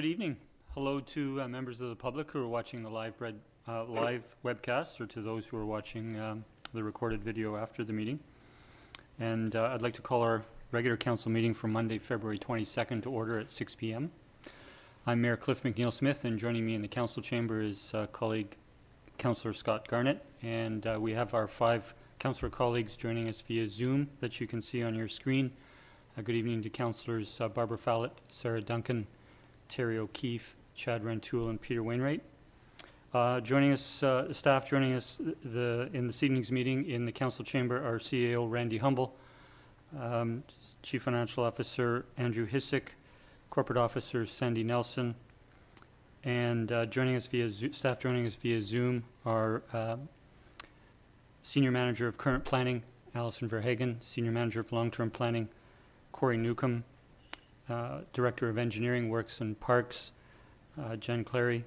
Good evening. Hello to members of the public who are watching the live webcast, or to those who are watching the recorded video after the meeting. And I'd like to call our regular council meeting for Monday, February 22nd to order at 6 p.m. I'm Mayor Cliff McNeil-Smith, and joining me in the council chamber is colleague Councillor Scott Garnett. And we have our 5 councillor colleagues joining us via Zoom that you can see on your screen. Good evening to councillors Barbara Fallett, Sarah Duncan, Terry O'Keefe, Chad Rantoul, and Peter Wainwright. Joining us, staff joining us in this evening's meeting in the council chamber are CAO Randy Humble, Chief Financial Officer Andrew Hissick, Corporate Officer Sandy Nelson, and staff joining us via Zoom are Senior Manager of Current Planning Alison Verhagen, Senior Manager of Long-Term Planning Corey Newcomb, Director of Engineering Works and Parks, Jen Clary,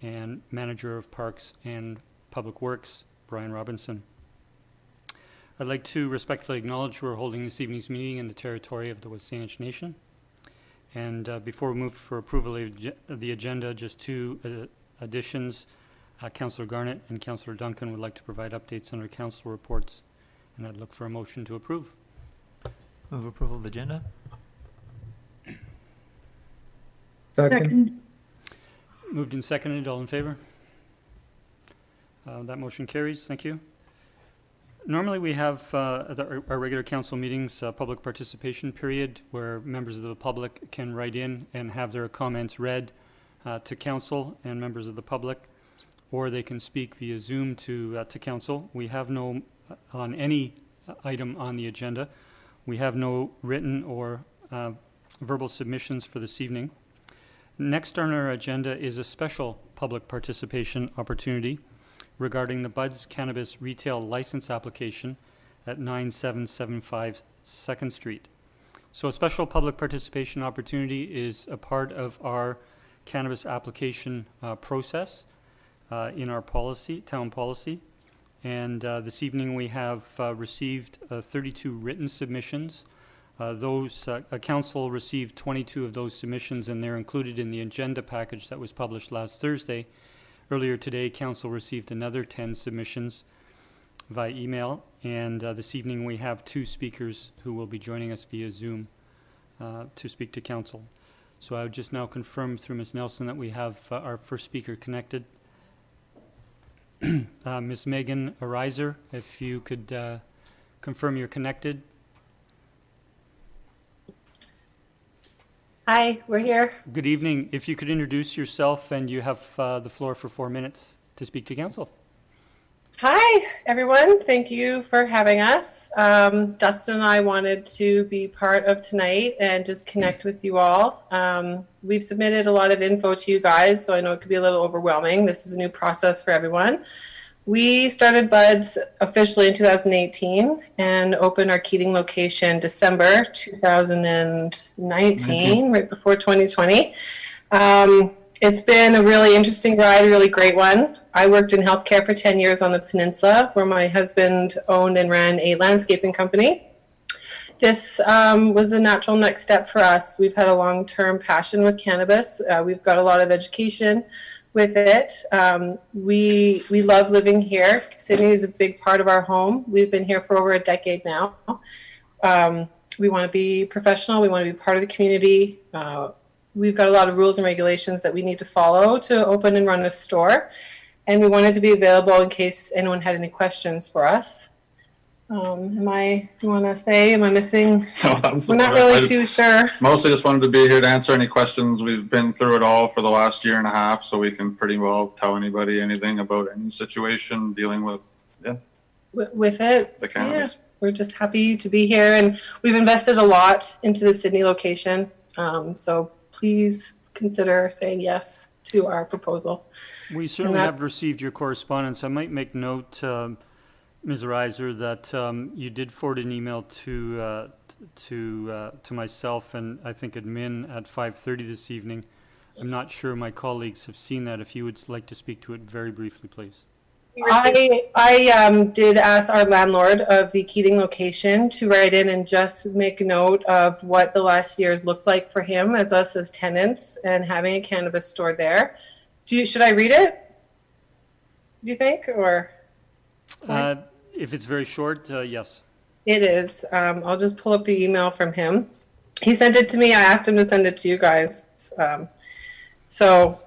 and Manager of Parks and Public Works, Brian Robinson. I'd like to respectfully acknowledge we're holding this evening's meeting in the territory of the Wasanish Nation. And before we move for approval of the agenda, just 2 additions. Councillor Garnett and Councillor Duncan would like to provide updates under council reports, and I'd look for a motion to approve. Move approval of the agenda. Second. Moved and seconded. All in favor? That motion carries. Thank you. Normally we have at our regular council meetings public participation period where members of the public can write in and have their comments read to council and members of the public, or they can speak via Zoom to council. We have no, on any item on the agenda, we have no written or verbal submissions for this evening. Next on our agenda is a special public participation opportunity regarding the Buds Cannabis Retail License application at 9775 2nd Street. So a special public participation opportunity is a part of our cannabis application process in our town policy. And this evening we have received 32 written submissions. Council received 22 of those submissions, and they're included in the agenda package that was published last Thursday. Earlier today, Council received another 10 submissions via email, and this evening we have 2 speakers who will be joining us via Zoom to speak to Council. So I would just now confirm through Ms. Nelson that we have our first speaker connected. Ms. Megan Ariser, if you could confirm you're connected. Hi, we're here. Good evening. If you could introduce yourself, and you have the floor for 4 minutes to speak to council. Hi, everyone. Thank you for having us. Dustin and I wanted to be part of tonight and just connect with you all. We've submitted a lot of info to you guys, so I know it could be a little overwhelming. This is a new process for everyone. We started Buds officially in 2018 and opened our Keating location December 2019, right before 2020. It's been a really interesting ride, a really great one. I worked in healthcare for 10 years on the peninsula, where my husband owned and ran a landscaping company. This was a natural next step for us. We've had a long-term passion with cannabis. We've got a lot of education with it. We love living here. Sydney is a big part of our home. We've been here for over a decade now. We want to be professional. We want to be part of the community. We've got a lot of rules and regulations that we need to follow to open and run a store. And we wanted to be available in case anyone had any questions for us. Am I missing? No, We're not really too sure. Mostly just wanted to be here to answer any questions. We've been through it all for the last year and a half, so we can pretty well tell anybody anything about any situation dealing with, With it. the cannabis. Yeah, we're just happy to be here, and we've invested a lot into the Sydney location. So please consider saying yes to our proposal. We certainly have received your correspondence. I might make note, Ms. Reiser, that you did forward an email to myself and I think admin at 5:30 this evening. I'm not sure my colleagues have seen that. If you would like to speak to it very briefly, please. I did ask our landlord of the Keating location to write in and just make note of what the last years looked like for him as us as tenants and having a cannabis store there. Should I read it? Do you think, or? If it's very short, yes. It is. I'll just pull up the email from him. He sent it to me. I asked him to send it to you guys. So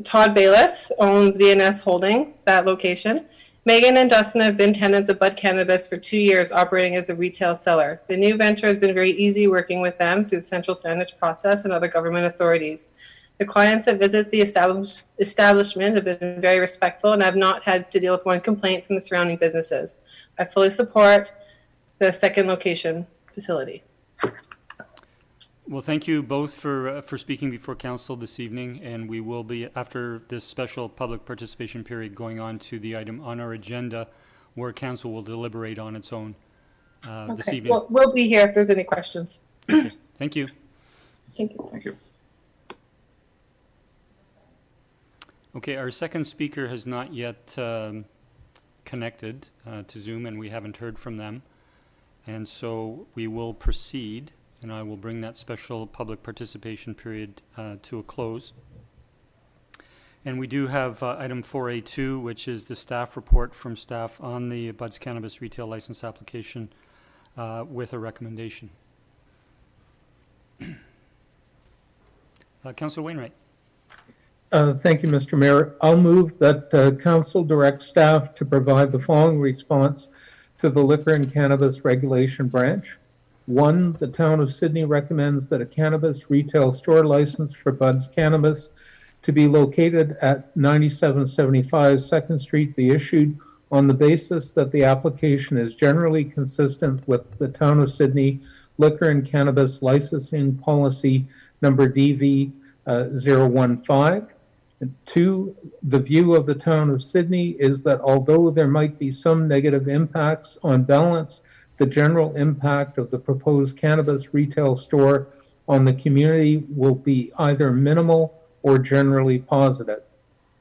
Todd Bayless owns VNS Holding, that location. Megan and Dustin have been tenants of Bud Cannabis for 2 years, operating as a retail seller. The new venture has been very easy working with them through the central standards process and other government authorities. The clients that visit the establishment have been very respectful and have not had to deal with one complaint from the surrounding businesses. I fully support the second location facility. Well, thank you both for speaking before council this evening, and we will be, after this special public participation period, going on to the item on our agenda where council will deliberate on its own this evening. Well, we'll be here if there's any questions. Okay. Thank you. Thank you. Thank you. Okay, our second speaker has not yet connected to Zoom, and we haven't heard from them. And so we will proceed, and I will bring that special public participation period to a close. And we do have item 4A2, which is the staff report from staff on the Bud's Cannabis retail license application with a recommendation. Councillor Wainwright. Thank you, Mr. Mayor. I'll move that council direct staff to provide the following response to the Liquor and Cannabis Regulation Branch. 1, the Town of Sydney recommends that a cannabis retail store license for Bud's Cannabis to be located at 9775 2nd Street be issued on the basis that the application is generally consistent with the Town of Sydney Liquor and Cannabis Licensing Policy number DV 015. 2, the view of the Town of Sydney is that although there might be some negative impacts, on balance, the general impact of the proposed cannabis retail store on the community will be either minimal or generally positive.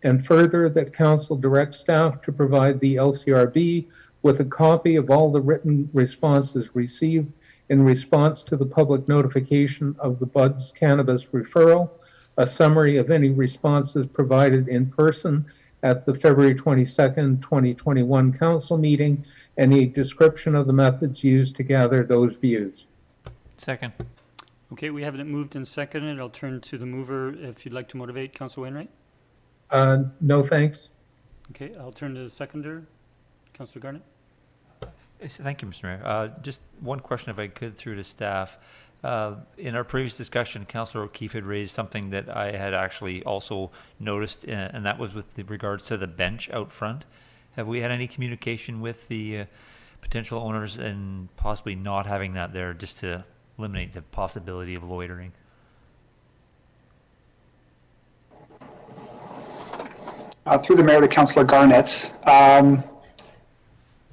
And further, that council directs staff to provide the LCRB with a copy of all the written responses received in response to the public notification of the Bud's Cannabis referral, a summary of any responses provided in person at the February 22nd, 2021 council meeting, and a description of the methods used to gather those views. Second. Okay, we have it moved and seconded. I'll turn to the mover if you'd like to motivate, Councillor Wainwright. No, thanks. Okay, I'll turn to the seconder, Councillor Garnett. Thank you, Mr. Mayor. Just one question, if I could, through to staff. In our previous discussion, Councillor O'Keefe had raised something that I had actually also noticed, and that was with regards to the bench out front. Have we had any communication with the potential owners and possibly not having that there just to eliminate the possibility of loitering? Through the mayor to Councillor Garnett,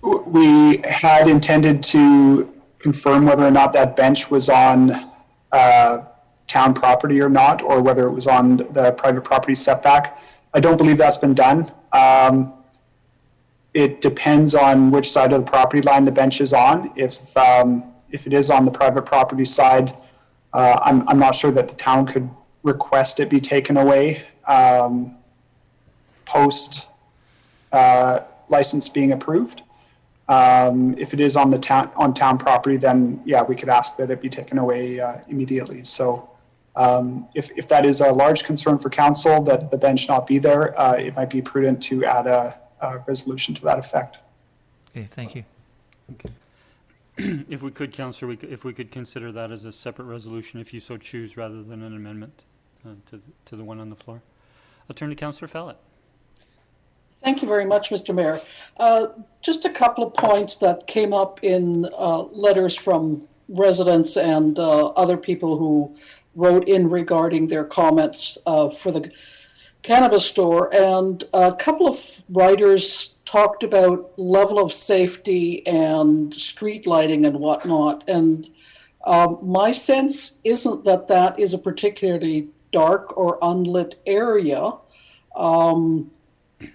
we had intended to confirm whether or not that bench was on town property or not, or whether it was on the private property setback. I don't believe that's been done. It depends on which side of the property line the bench is on. If it is on the private property side, I'm not sure that the town could request it be taken away post license being approved. If it is on the town property, then yeah, we could ask that it be taken away immediately. So if that is a large concern for council that the bench not be there, it might be prudent to add a resolution to that effect. Okay, thank you. Okay. If we could, Councillor, if we could consider that as a separate resolution, if you so choose, rather than an amendment to the one on the floor. I'll turn to Councillor Fallett. Thank you very much, Mr. Mayor. Just a couple of points that came up in letters from residents and other people who wrote in regarding their comments for the cannabis store. And a couple of writers talked about level of safety and street lighting and whatnot. And my sense isn't that that is a particularly dark or unlit area.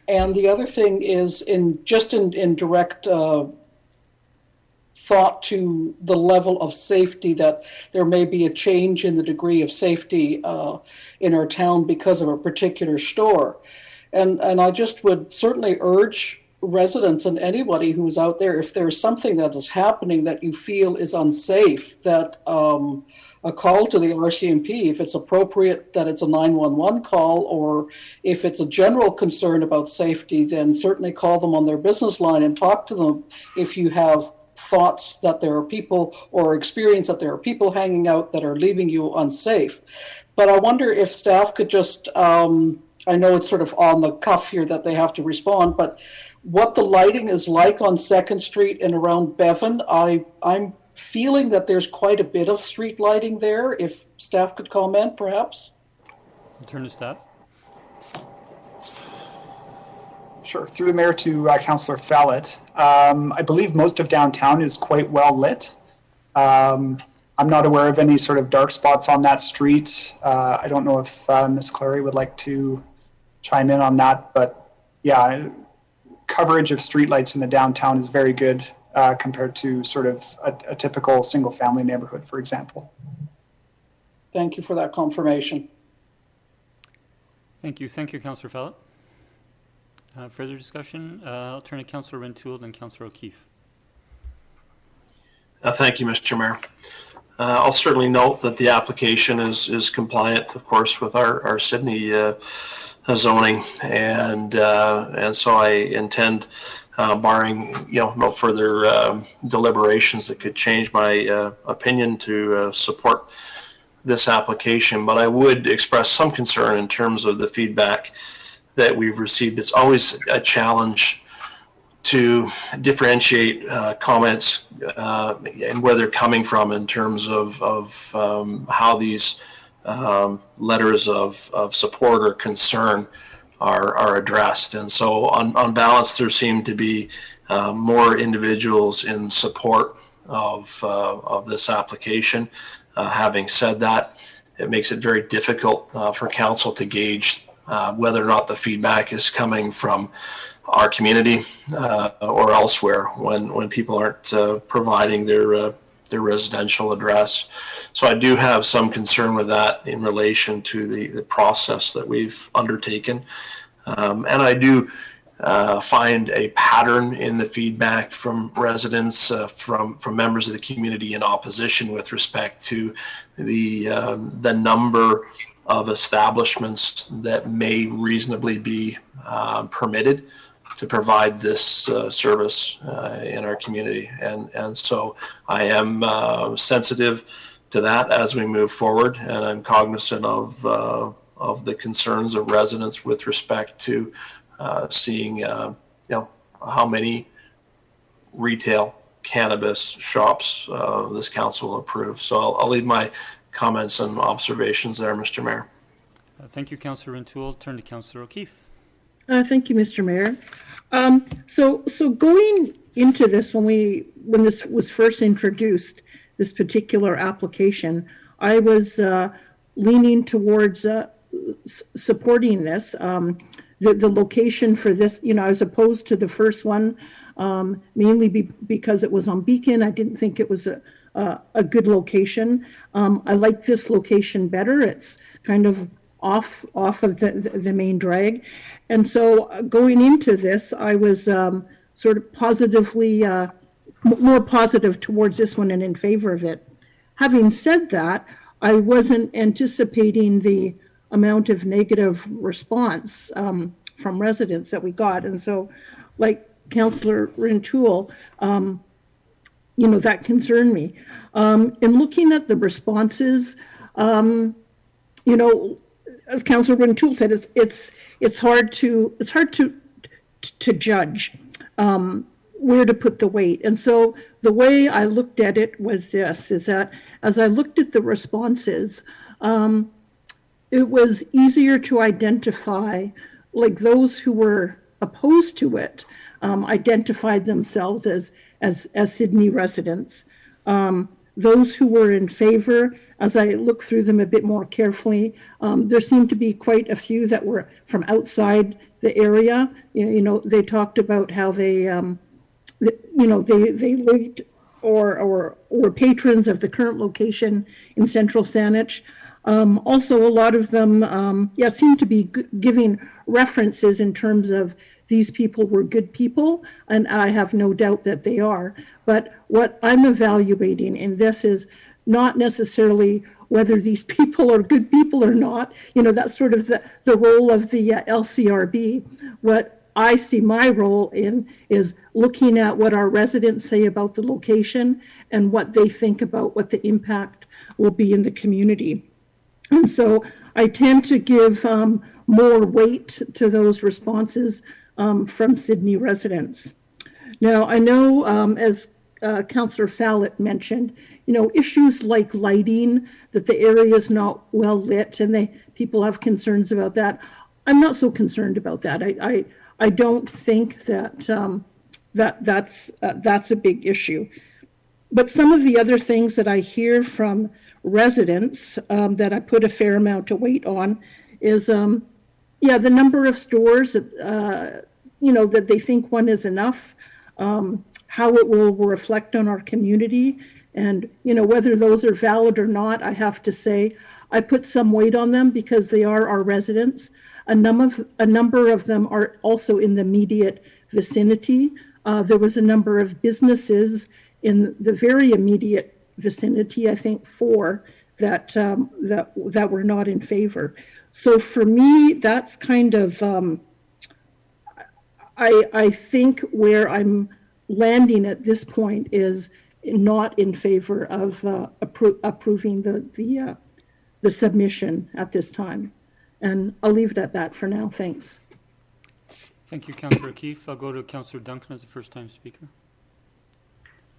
And the other thing is in direct thought to the level of safety, that there may be a change in the degree of safety in our town because of a particular store. And I just would certainly urge residents and anybody who's out there, if there's something that is happening that you feel is unsafe, that a call to the RCMP, if it's appropriate, that it's a 911 call, or if it's a general concern about safety, then certainly call them on their business line and talk to them if you have thoughts that there are people, or experience that there are people hanging out that are leaving you unsafe. But I wonder if staff could just, I know it's sort of on the cuff here that they have to respond, but what the lighting is like on 2nd Street and around Bevan. I'm feeling that there's quite a bit of street lighting there. If staff could comment, perhaps. I'll turn to staff. Sure. Through the mayor to Councillor Fallett. I believe most of downtown is quite well lit. I'm not aware of any sort of dark spots on that street. I don't know if Ms. Clary would like to chime in on that, but yeah, coverage of streetlights in the downtown is very good compared to sort of a typical single-family neighborhood, for example. Thank you for that confirmation. Thank you, Councillor Fallett. Further discussion? I'll turn to Councillor Rintoul, then Councillor O'Keefe. Thank you, Mr. Mayor. I'll certainly note that the application is compliant, of course, with our Sydney zoning, and so I intend, barring no further deliberations that could change my opinion, to support this application. But I would express some concern in terms of the feedback that we've received. It's always a challenge to differentiate comments and where they're coming from in terms of how these letters of support or concern are addressed. And so on balance, there seem to be more individuals in support of this application. Having said that, it makes it very difficult for council to gauge whether or not the feedback is coming from our community or elsewhere when people aren't providing their residential address. So I do have some concern with that in relation to the process that we've undertaken. And I do find a pattern in the feedback from residents, from members of the community in opposition with respect to the number of establishments that may reasonably be permitted to provide this service in our community. And so I am sensitive to that as we move forward, and I'm cognizant of the concerns of residents with respect to seeing how many retail cannabis shops this council will approve. So I'll leave my comments and observations there, Mr. Mayor. Thank you, Councillor Rintoul. Turn to Councillor O'Keefe. Thank you, Mr. Mayor. So going into this, when this was first introduced, this particular application, I was leaning towards supporting this. The location for this, as opposed to the first one, mainly because it was on Beacon. I didn't think it was a good location. I like this location better. It's kind of off of the main drag. And so going into this, I was sort of positively, more positive towards this one and in favor of it. Having said that, I wasn't anticipating the amount of negative response from residents that we got. And so, like Councillor Rintoul, that concerned me. In looking at the responses, as Councillor Rintoul said, it's hard to judge where to put the weight. And so the way I looked at it was this: is that as I looked at the responses, it was easier to identify, like those who were opposed to it, identified themselves as Sydney residents. those who were in favor, as I look through them a bit more carefully, there seemed to be quite a few that were from outside the area. You know, they talked about how they lived or were patrons of the current location in Central Saanich. Also, a lot of them, seem to be giving references in terms of these people were good people, and I have no doubt that they are. But what I'm evaluating in this is not necessarily whether these people are good people or not. You know, that's sort of the role of the LCRB. What I see my role in is looking at what our residents say about the location and what they think about what the impact will be in the community. And so I tend to give more weight to those responses from Sydney residents. Now, I know, as Councillor Fallett mentioned, you know, issues like lighting, that the area is not well lit, and people have concerns about that. I'm not so concerned about that. I don't think that that's a big issue. But some of the other things that I hear from residents that I put a fair amount of weight on is, the number of stores that, that they think one is enough, how it will reflect on our community, and, whether those are valid or not. I have to say, I put some weight on them because they are our residents. A number of them are also in the immediate vicinity. There was a number of businesses in the very immediate vicinity, I think 4, that were not in favor. So for me, that's kind of, I think where I'm landing at this point is not in favor of approving the submission at this time. And I'll leave it at that for now. Thanks. Thank you, Councillor Keefe. I'll go to Councillor Duncan as a first-time speaker.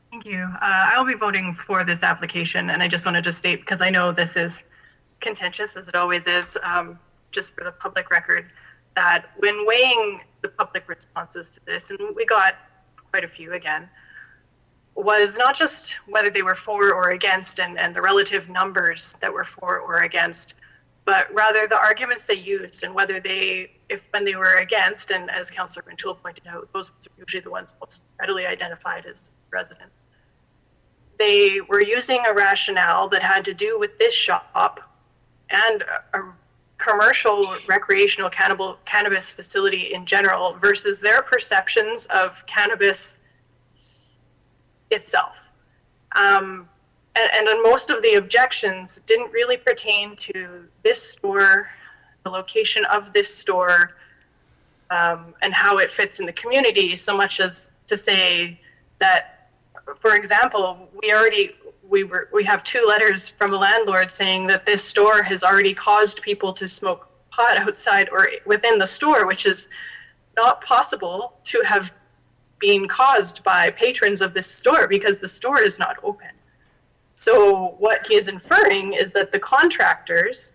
Thank you. I'll be voting for this application, and I just wanted to state, because I know this is contentious, as it always is, just for the public record, that when weighing the public responses to this, and we got quite a few again, was not just whether they were for or against and the relative numbers that were for or against, but rather the arguments they used and whether when they were against, and as Councillor Rintoul pointed out, those are usually the ones most readily identified as residents. They were using a rationale that had to do with this shop and a commercial recreational cannabis facility in general versus their perceptions of cannabis itself. And most of the objections didn't really pertain to this store, the location of this store, and how it fits in the community, so much as to say that, for example, we have 2 letters from a landlord saying that this store has already caused people to smoke pot outside or within the store, which is not possible to have been caused by patrons of this store because the store is not open. So what he is inferring is that the contractors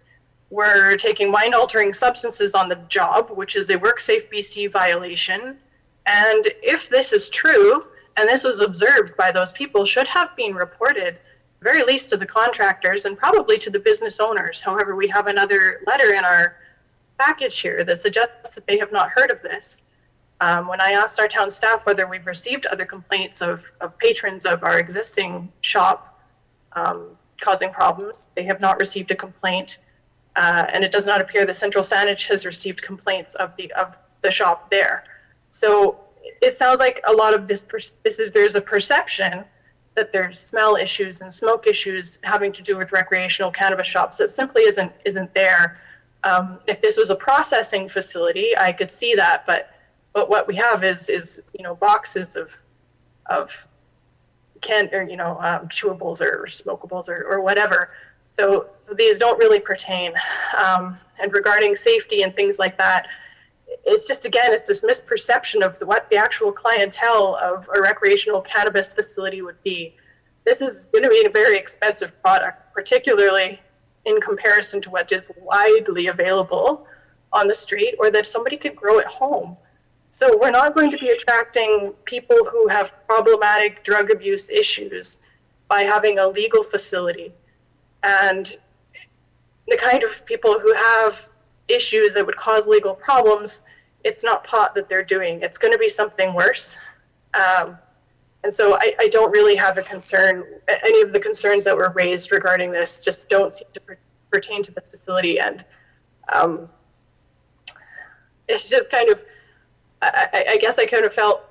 were taking mind-altering substances on the job, which is a WorkSafe BC violation. And if this is true, and this was observed by those people, should have been reported, very least to the contractors and probably to the business owners. However, we have another letter in our package here that suggests that they have not heard of this. When I asked our town staff whether we've received other complaints of patrons of our existing shop causing problems, they have not received a complaint. And it does not appear that Central Saanich has received complaints of the shop there. So it sounds like a lot of there's a perception that there's smell issues and smoke issues having to do with recreational cannabis shops that simply isn't there. If this was a processing facility, I could see that, but what we have is boxes of chewables or smokables or whatever. So these don't really pertain. And regarding safety and things like that, it's just, again, it's this misperception of what the actual clientele of a recreational cannabis facility would be. This is going to be a very expensive product, particularly in comparison to what is widely available on the street or that somebody could grow at home. So we're not going to be attracting people who have problematic drug abuse issues by having a legal facility. And the kind of people who have issues that would cause legal problems, it's not pot that they're doing. It's going to be something worse. And so I don't really have a concern. Any of the concerns that were raised regarding this just don't seem to pertain to this facility. And it's just kind of, I guess I kind of felt,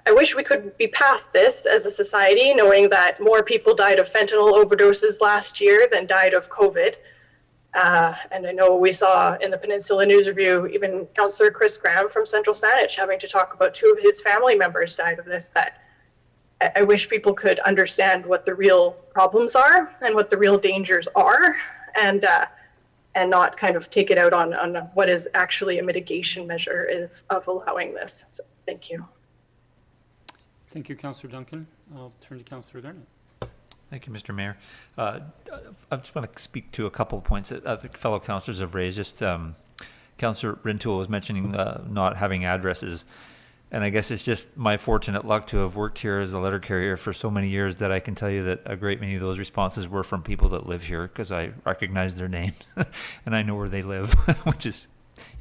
I wish we could be past this as a society, knowing that more people died of fentanyl overdoses last year than died of COVID. And I know we saw in the Peninsula News Review, even Councillor Chris Graham from Central Saanich having to talk about 2 of his family members died of this. That I wish people could understand what the real problems are and what the real dangers are, and not kind of take it out on what is actually a mitigation measure of allowing this. So thank you. Thank you, Councillor Duncan. I'll turn to Councillor Garnett. Thank you, Mr. Mayor. I just want to speak to a couple of points that the fellow councillors have raised. Just Councillor Rintoul was mentioning not having addresses, and I guess it's just my fortunate luck to have worked here as a letter carrier for so many years that I can tell you that a great many of those responses were from people that live here, because I recognize their names and I know where they live, which is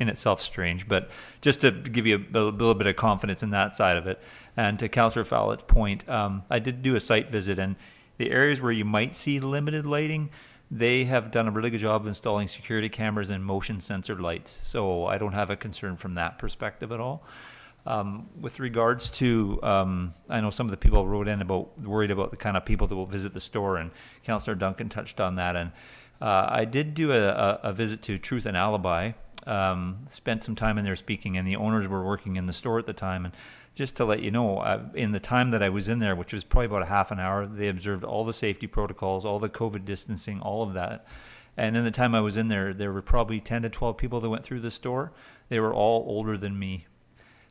in itself strange. But just to give you a little bit of confidence in that side of it, and to Councillor Fowlett's point, I did do a site visit, and the areas where you might see limited lighting, they have done a really good job of installing security cameras and motion sensor lights. So I don't have a concern from that perspective at all. With regards to, I know some of the people wrote in worried about the kind of people that will visit the store, and Councillor Duncan touched on that. And I did do a visit to Truth and Alibi, spent some time in there speaking, and the owners were working in the store at the time. And just to let you know, in the time that I was in there, which was probably about a half an hour, they observed all the safety protocols, all the COVID distancing, all of that. And in the time I was in there, there were probably 10 to 12 people that went through the store. They were all older than me.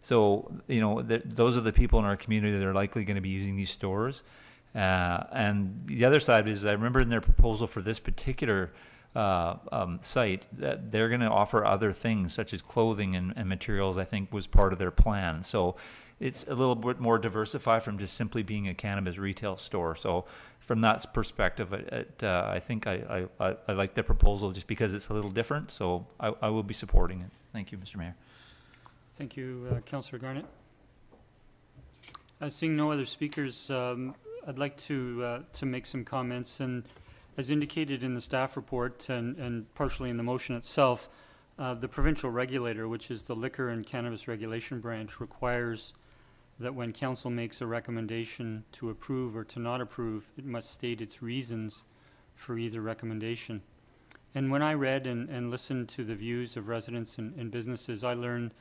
So, you know, those are the people in our community that are likely going to be using these stores. And the other side is, I remember in their proposal for this particular site that they're going to offer other things such as clothing and materials, I think was part of their plan. So it's a little bit more diversified from just simply being a cannabis retail store. So from that perspective, I think I like the proposal just because it's a little different. So I will be supporting it. Thank you, Mr. Mayor. Thank you, Councillor Garnett. Seeing no other speakers, I'd like to make some comments. And as indicated in the staff report and partially in the motion itself, the provincial regulator, which is the Liquor and Cannabis Regulation Branch, requires that when council makes a recommendation to approve or to not approve, it must state its reasons for either recommendation. And when I read and listened to the views of residents and businesses, I learned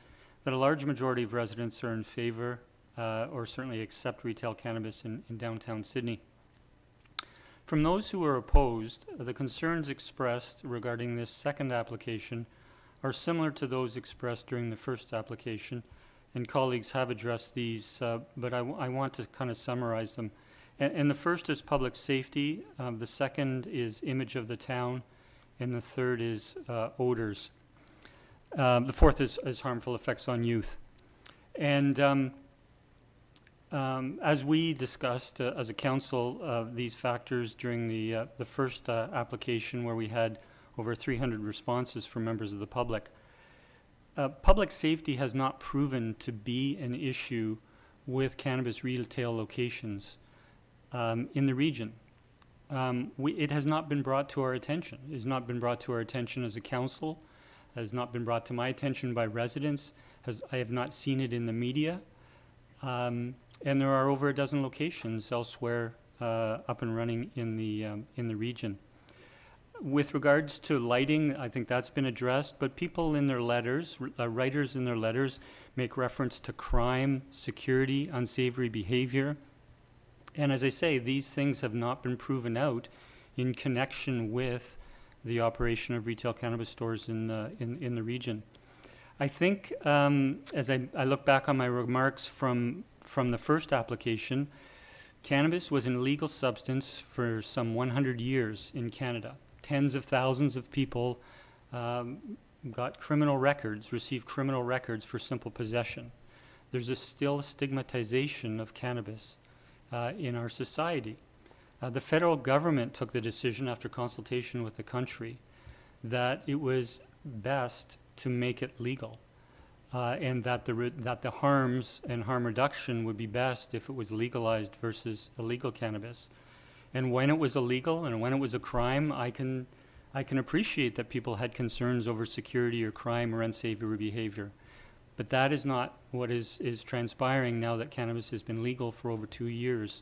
that a large majority of residents are in favor or certainly accept retail cannabis in downtown Sydney. From those who are opposed, the concerns expressed regarding this second application are similar to those expressed during the first application, and colleagues have addressed these, but I want to kind of summarize them. And the first is public safety, the second is image of the town, and the third is odors. The fourth is harmful effects on youth. And as we discussed as a council, these factors during the first application, where we had over 300 responses from members of the public, public safety has not proven to be an issue with cannabis retail locations in the region. It has not been brought to our attention. It has not been brought to our attention as a council. Has not been brought to my attention by residents. I have not seen it in the media. And there are over a dozen locations elsewhere up and running in the region. With regards to lighting, I think that's been addressed, but people in their letters, writers in their letters, make reference to crime, security, unsavory behavior. And as I say, these things have not been proven out in connection with the operation of retail cannabis stores in the region. I think as I look back on my remarks from the first application, cannabis was an illegal substance for some 100 years in Canada. Tens of thousands of people got criminal records, received criminal records for simple possession. There's still a stigmatization of cannabis. in our society. The federal government took the decision after consultation with the country that it was best to make it legal, and that the harms and harm reduction would be best if it was legalized versus illegal cannabis. And when it was illegal and when it was a crime, I can appreciate that people had concerns over security or crime or unsavory behavior. But that is not what is transpiring now that cannabis has been legal for over 2 years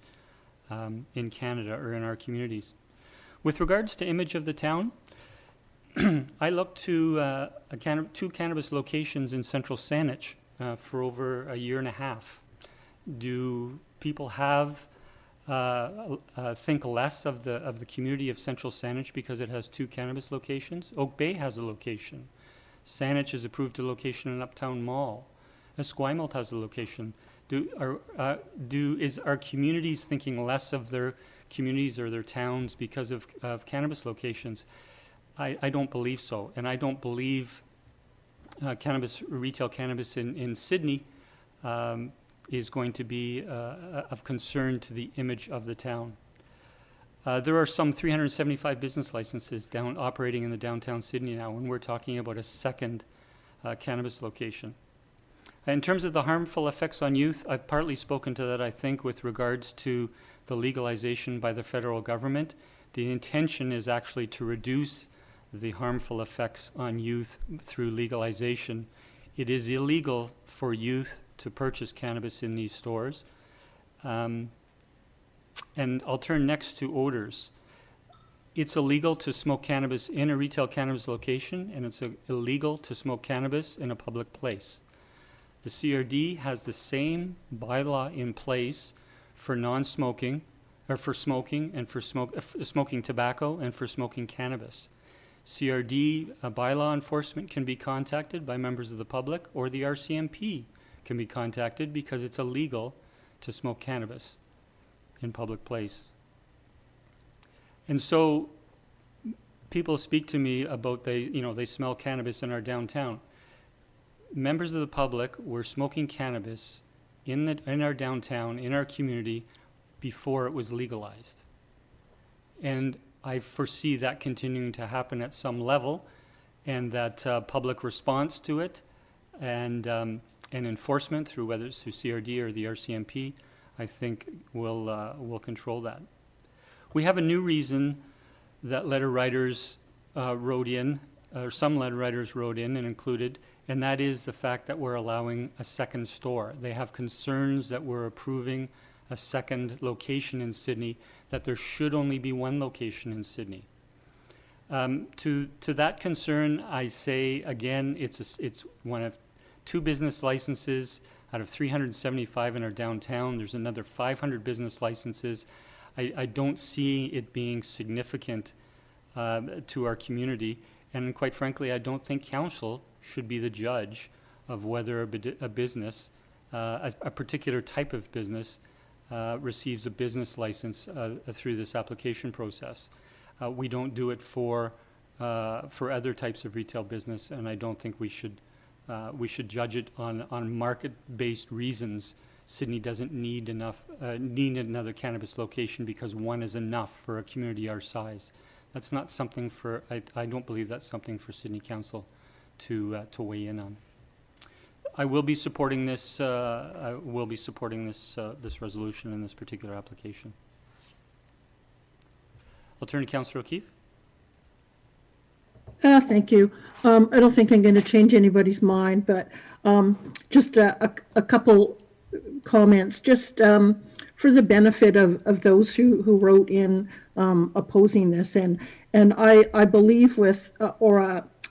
in Canada or in our communities. With regards to image of the town, I looked to two cannabis locations in central Saanich for over a year and a half. Do people think less of the community of central Saanich because it has 2 cannabis locations? Oak Bay has a location. Saanich is approved a location in Uptown Mall. Esquimalt has a location. Is our communities thinking less of their communities or their towns because of cannabis locations? I don't believe so, and I don't believe retail cannabis in Sydney is going to be of concern to the image of the town. There are some 375 business licenses operating in the downtown Sydney now, and we're talking about a second cannabis location. In terms of the harmful effects on youth, I've partly spoken to that, I think, with regards to the legalization by the federal government. The intention is actually to reduce the harmful effects on youth through legalization. It is illegal for youth to purchase cannabis in these stores. And I'll turn next to odors. It's illegal to smoke cannabis in a retail cannabis location, and it's illegal to smoke cannabis in a public place. The CRD has the same bylaw in place for non-smoking, or for smoking, and for smoking tobacco, and for smoking cannabis. CRD bylaw enforcement can be contacted by members of the public, or the RCMP can be contacted because it's illegal to smoke cannabis in public place. And so people speak to me about they smell cannabis in our downtown. Members of the public were smoking cannabis in our downtown, in our community, before it was legalized. And I foresee that continuing to happen at some level, and that public response to it and enforcement through whether it's through CRD or the RCMP, I think will control that. We have a new reason that letter writers wrote in, or some letter writers wrote in and included, and that is the fact that we're allowing a second store. They have concerns that we're approving a second location in Sydney, that there should only be one location in Sydney. To that concern, I say again, it's one of 2 business licenses out of 375 in our downtown. There's another 500 business licenses. I don't see it being significant to our community, and quite frankly, I don't think council should be the judge of whether a business, a particular type of business, receives a business license through this application process. We don't do it for other types of retail business, and I don't think we should judge it on market-based reasons. Sydney doesn't need another cannabis location because one is enough for a community our size. That's not something I don't believe that's something for Sydney Council to weigh in on. I will be supporting this. This resolution and this particular application. I'll turn to Councillor O'Keefe. Thank you. I don't think I'm going to change anybody's mind, but just a couple comments, just for the benefit of those who wrote in opposing this, and I believe with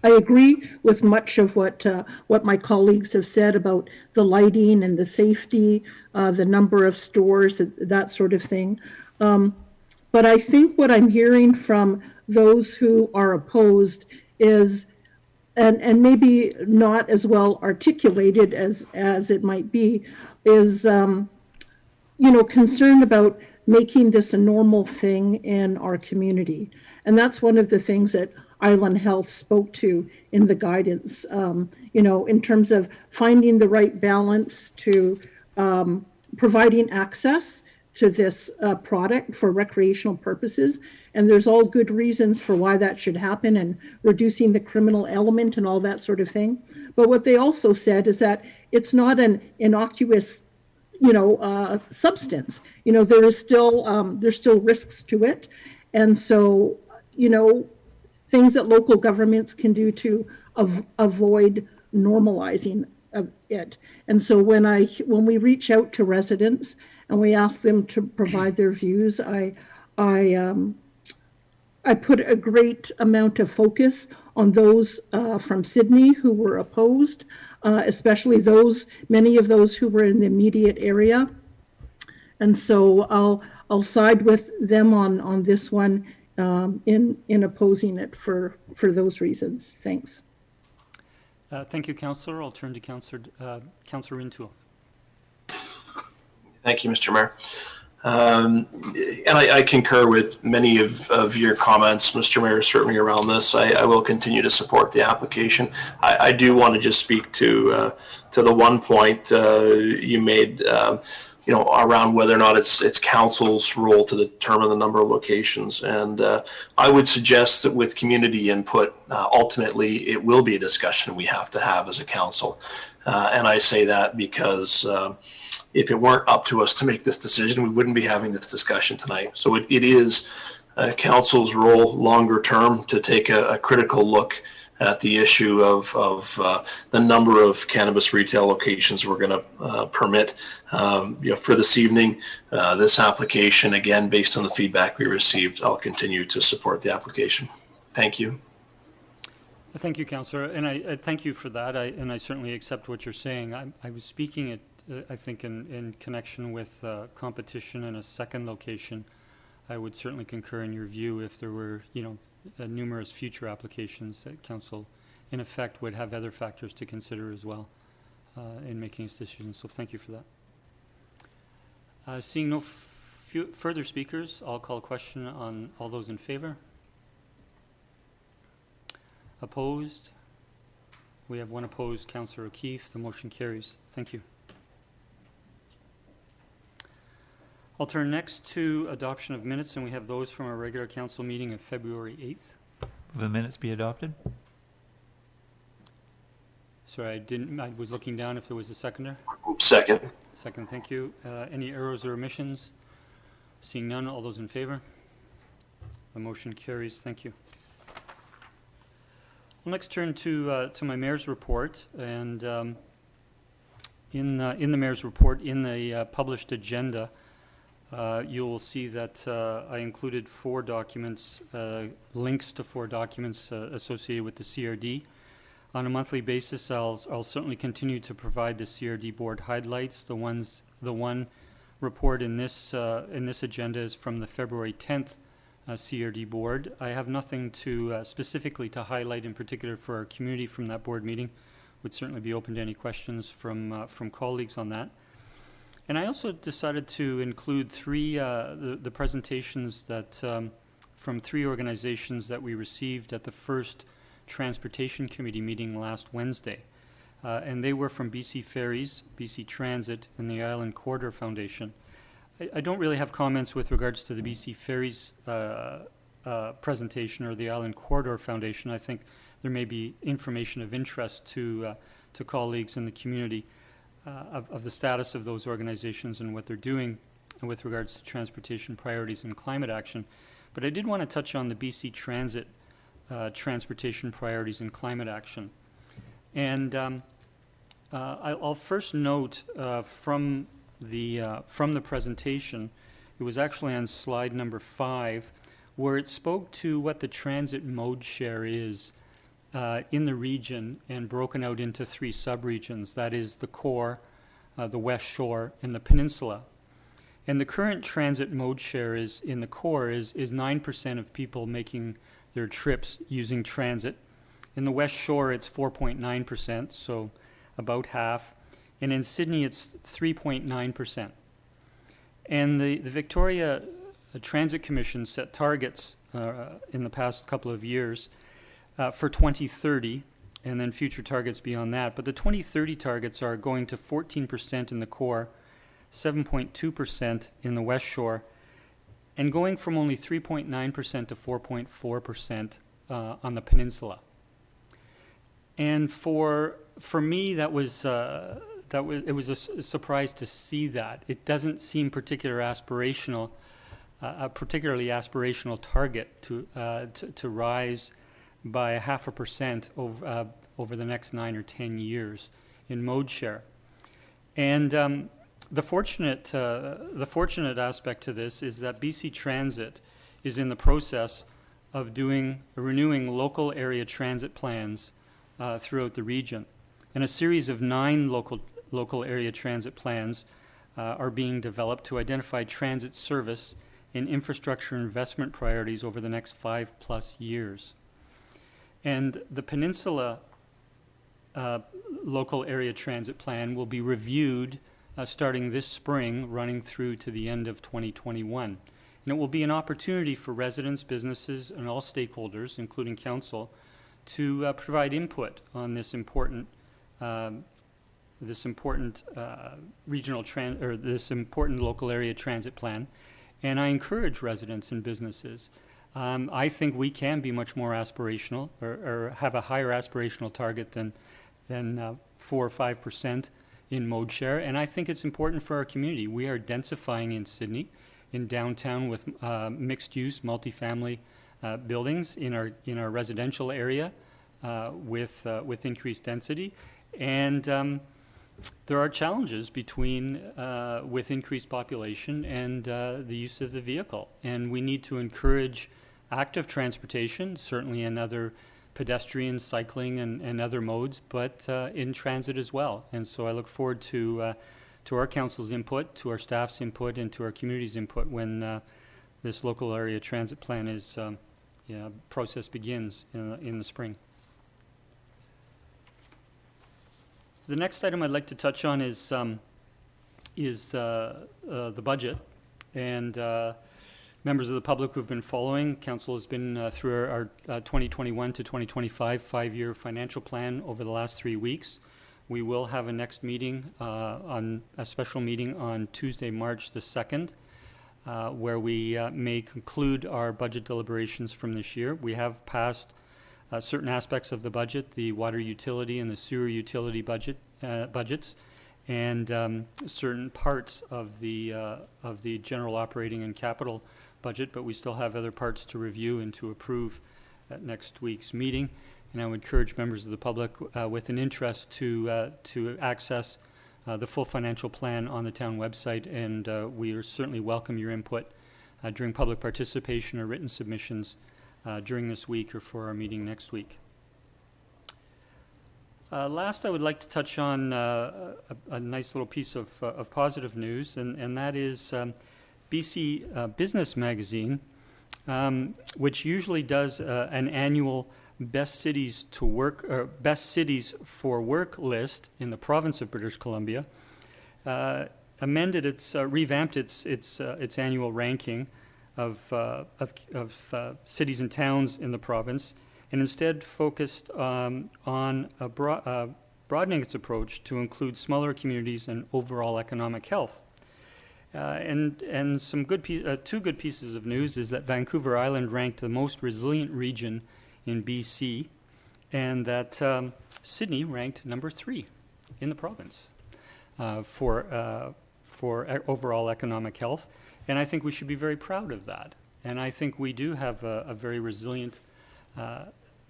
I agree with much of what my colleagues have said about the lighting and the safety, the number of stores, that sort of thing. But I think what I'm hearing from those who are opposed is, and maybe not as well articulated as it might be, is concerned about making this a normal thing in our community. And that's one of the things that Island Health spoke to in the guidance, in terms of finding the right balance to providing access this product for recreational purposes. And there's all good reasons for why that should happen, and reducing the criminal element and all that sort of thing. But what they also said is that it's not an innocuous, substance. There's still risks to it. And so, things that local governments can do to avoid normalizing of it. And so when we reach out to residents and we ask them to provide their views, I put a great amount of focus on those from Sydney who were opposed, especially many of those who were in the immediate area. And so I'll side with them on this one in opposing it for those reasons. Thanks. Thank you, Councillor. I'll turn to Councillor Rintoul. Thank you, Mr. Mayor. And I concur with many of your comments, Mr. Mayor, certainly around this. I will continue to support the application. I do want to just speak to the one point you made, around whether or not it's council's role to determine the number of locations. And I would suggest that with community input, ultimately it will be a discussion we have to have as a council. And I say that because if it weren't up to us to make this decision, we wouldn't be having this discussion tonight. So it is council's role longer term to take a critical look at the issue of the number of cannabis retail locations we're going to permit. For this evening, this application, again, based on the feedback we received, I'll continue to support the application. Thank you. Thank you, Councillor, and I thank you for that. And I certainly accept what you're saying. I was speaking I think in connection with competition in a second location. I would certainly concur in your view if there were, numerous future applications that council, in effect, would have other factors to consider as well in making its decision. So thank you for that. Seeing no further speakers, I'll call a question on all those in favor. Opposed? We have one opposed, Councillor O'Keefe. The motion carries. Thank you. I'll turn next to adoption of minutes, and we have those from our regular council meeting of February 8th. Will the minutes be adopted? Sorry, I was looking down if there was a seconder. Second. Second, thank you. Any errors or omissions? Seeing none, all those in favor? The motion carries. Thank you. We'll next turn to my mayor's report, and in the mayor's report, in the published agenda, you'll see that I included 4 documents, links to 4 documents associated with the CRD. On a monthly basis, I'll certainly continue to provide the CRD board highlights. The one report in this agenda is from the February 10th CRD board. I have nothing to specifically to highlight in particular for our community from that board meeting. Would certainly be open to any questions from colleagues on that. And I also decided to include the presentations that from 3 organizations that we received at the first Transportation Committee meeting last Wednesday. And they were from BC Ferries, BC Transit, and the Island Corridor Foundation. I don't really have comments with regards to the BC Ferries presentation or the Island Corridor Foundation. I think there may be information of interest to colleagues in the community of the status of those organizations and what they're doing with regards to transportation priorities and climate action. But I did want to touch on the BC Transit transportation priorities and climate action. And I'll first note from the presentation, it was actually on slide number 5, where it spoke to what the transit mode share is in the region and broken out into 3 subregions. That is the core, the West Shore, and the Peninsula. And the current transit mode share is in the core is 9% of people making their trips using transit. In the West Shore, it's 4.9%, so about half. And in Sydney, it's 3.9%. And the Victoria Transit Commission set targets in the past couple of years for 2030, and then future targets beyond that. But the 2030 targets are going to 14% in the core, 7.2% in the West Shore, and going from only 3.9% to 4.4% on the peninsula. And for me, it was a surprise to see that. It doesn't seem particularly aspirational target to rise by 0.5% over the next 9 or 10 years in mode share. And the fortunate aspect to this is that BC Transit is in the process of renewing local area transit plans throughout the region. And a series of 9 local area transit plans are being developed to identify transit service and infrastructure investment priorities over the next 5+ years. And the Peninsula local area transit plan will be reviewed starting this spring, running through to the end of 2021. And it will be an opportunity for residents, businesses, and all stakeholders, including council, to provide input on this important local area transit plan. And I encourage residents and businesses. I think we can be much more aspirational, or have a higher aspirational target than 4 or 5% in mode share. And I think it's important for our community. We are densifying in Sydney, in downtown, with mixed-use, multifamily buildings in our residential area with increased density. And there are challenges with increased population and the use of the vehicle. And we need to encourage active transportation, certainly in other pedestrian, cycling, and other modes, but in transit as well. And so I look forward to our council's input, to our staff's input, and to our community's input when this local area transit plan process begins in the spring. The next item I'd like to touch on is the budget. And members of the public who've been following, council has been through our 2021 to 2025 5-year financial plan over the last 3 weeks. We will have a next meeting, a special meeting on Tuesday, March the 2nd, where we may conclude our budget deliberations from this year. We have passed certain aspects of the budget, the water utility and the sewer utility budgets, and certain parts of the general operating and capital budget, but we still have other parts to review and to approve at next week's meeting. And I would encourage members of the public with an interest to access the full financial plan on the town website, and we certainly welcome your input during public participation or written submissions during this week or for our meeting next week. Last, I would like to touch on a nice little piece of positive news, and that is BC Business Magazine, which usually does an annual Best Cities for Work list in the province of British Columbia, revamped its annual ranking of cities and towns in the province, and instead focused on broadening its approach to include smaller communities and overall economic health. And two good pieces of news is that Vancouver Island ranked the most resilient region in BC, and that Sydney ranked number 3 in the province for overall economic health. And I think we should be very proud of that. And I think we do have a very resilient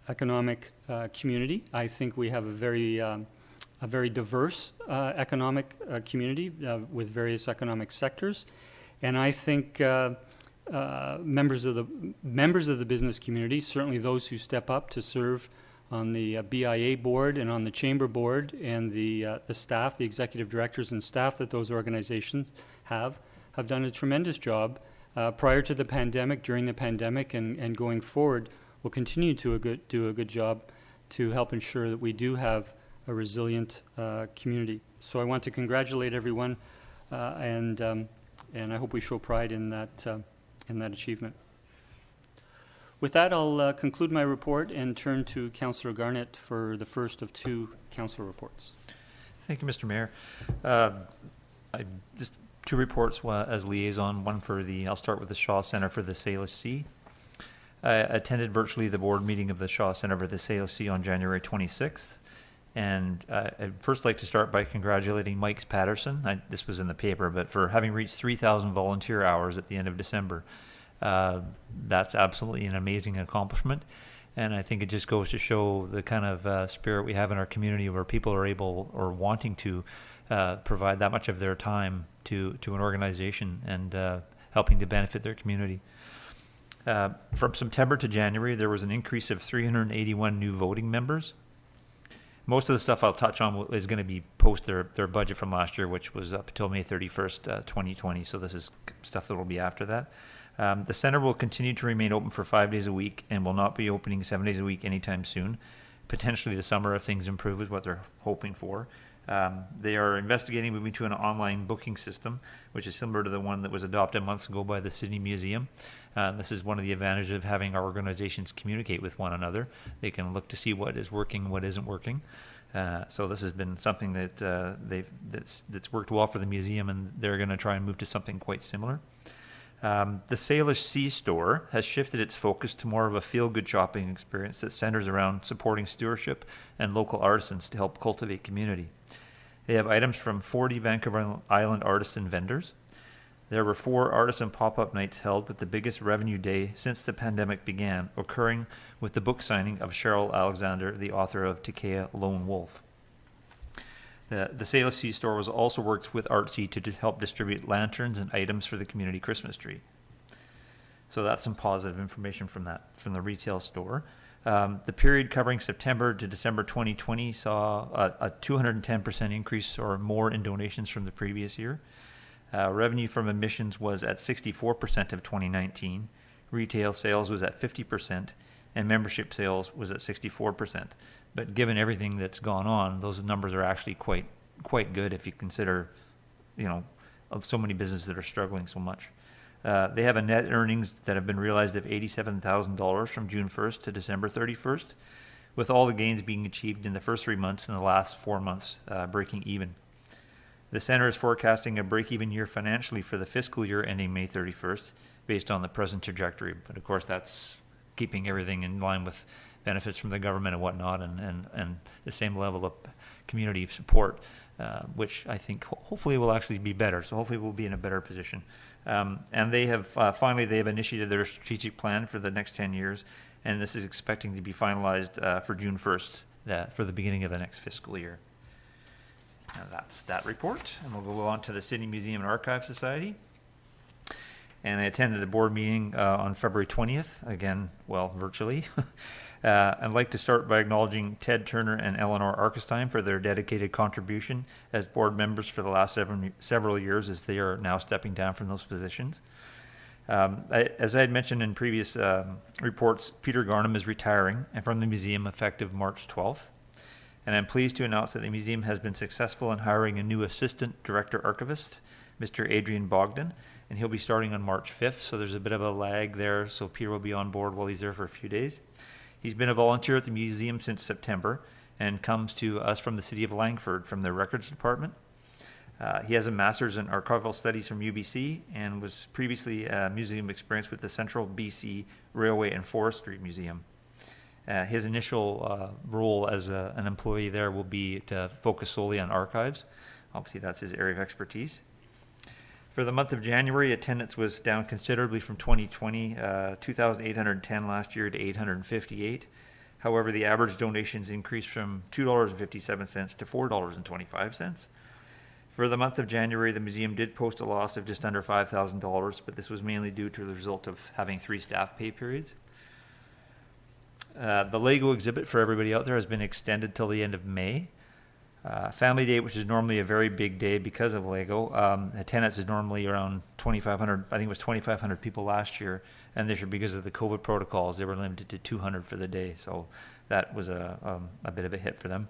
economic community. I think we have a very diverse economic community with various economic sectors. And I think members of the business community, certainly those who step up to serve on the BIA board and on the chamber board, and the staff, the executive directors and staff that those organizations have done a tremendous job prior to the pandemic, during the pandemic, and going forward will continue to do a good job to help ensure that we do have a resilient community. So I want to congratulate everyone, and I hope we show pride in that achievement. With that, I'll conclude my report and turn to Councillor Garnett for the first of 2 council reports. Thank you, Mr. Mayor. two reports as liaison, one for I'll start with the Shaw Center for the Salish Sea. I attended virtually the board meeting of the Shaw Center for the Salish Sea on January 26th. And I'd first like to start by congratulating Mike Patterson. This was in the paper, but for having reached 3,000 volunteer hours at the end of December. That's absolutely an amazing accomplishment. And I think it just goes to show the kind of spirit we have in our community where people are able or wanting to provide that much of their time to an organization and helping to benefit their community. From September to January, there was an increase of 381 new voting members. Most of the stuff I'll touch on is going to be post their budget from last year, which was up until May 31st, 2020. So this is stuff that will be after that. The center will continue to remain open for 5 days a week and will not be opening 7 days a week anytime soon. Potentially this summer if things improve is what they're hoping for. They are investigating moving to an online booking system, which is similar to the one that was adopted months ago by the Sydney Museum. This is one of the advantages of having our organizations communicate with one another. They can look to see what is working and what isn't working. So this has been something that that's worked well for the museum, and they're going to try and move to something quite similar. The Salish Sea Store has shifted its focus to more of a feel-good shopping experience that centers around supporting stewardship and local artisans to help cultivate community. They have items from 40 Vancouver Island artists and vendors. There were 4 artisan pop-up nights held, with the biggest revenue day since the pandemic began, occurring with the book signing of Cheryl Alexander, the author of Takea Lone Wolf. The Salish Sea Store was also worked with Artsy to help distribute lanterns and items for the community Christmas tree. So that's some positive information from the retail store. The period covering September to December 2020 saw a 210% increase or more in donations from the previous year. Revenue from admissions was at 64% of 2019. Retail sales was at 50%, and membership sales was at 64%. But given everything that's gone on, those numbers are actually quite good if you consider, of so many businesses that are struggling so much. They have a net earnings that have been realized of $87,000 from June 1st to December 31st, with all the gains being achieved in the first 3 months and the last 4 months breaking even. The center is forecasting a break-even year financially for the fiscal year ending May 31st, based on the present trajectory. But of course, that's keeping everything in line with benefits from the government and whatnot, and the same level of community support, which I think hopefully will actually be better. So hopefully we'll be in a better position. And they have finally they've initiated their strategic plan for the next 10 years, and this is expecting to be finalized for June 1st, for the beginning of the next fiscal year. And that's that report, and we'll go on to the Sydney Museum and Archive Society. And I attended a board meeting on February 20th, again, virtually. I'd like to start by acknowledging Ted Turner and Eleanor Arkestein for their dedicated contribution as board members for the last several years, as they are now stepping down from those positions. As I had mentioned in previous reports, Peter Garnham is retiring and from the museum effective March 12th. And I'm pleased to announce that the museum has been successful in hiring a new assistant director archivist, Mr. Adrian Bogdan, and he'll be starting on March 5th, so there's a bit of a lag there, so Peter will be on board while he's there for a few days. He's been a volunteer at the museum since September and comes to us from the city of Langford from their records department. He has a master's in archival studies from UBC and was previously museum experience with the Central BC Railway and Forestry Museum. His initial role as an employee there will be to focus solely on archives. Obviously, that's his area of expertise. For the month of January, attendance was down considerably from 2020, 2,810 last year to 858. However, the average donations increased from $2.57 to $4.25. For the month of January, the museum did post a loss of just under $5,000, but this was mainly due to the result of having 3 staff pay periods. The Lego exhibit for everybody out there has been extended till the end of May. Family Day, which is normally a very big day because of Lego, attendance is normally around 2,500. I think it was 2,500 people last year, and this year, because of the COVID protocols, they were limited to 200 for the day. So that was a bit of a hit for them.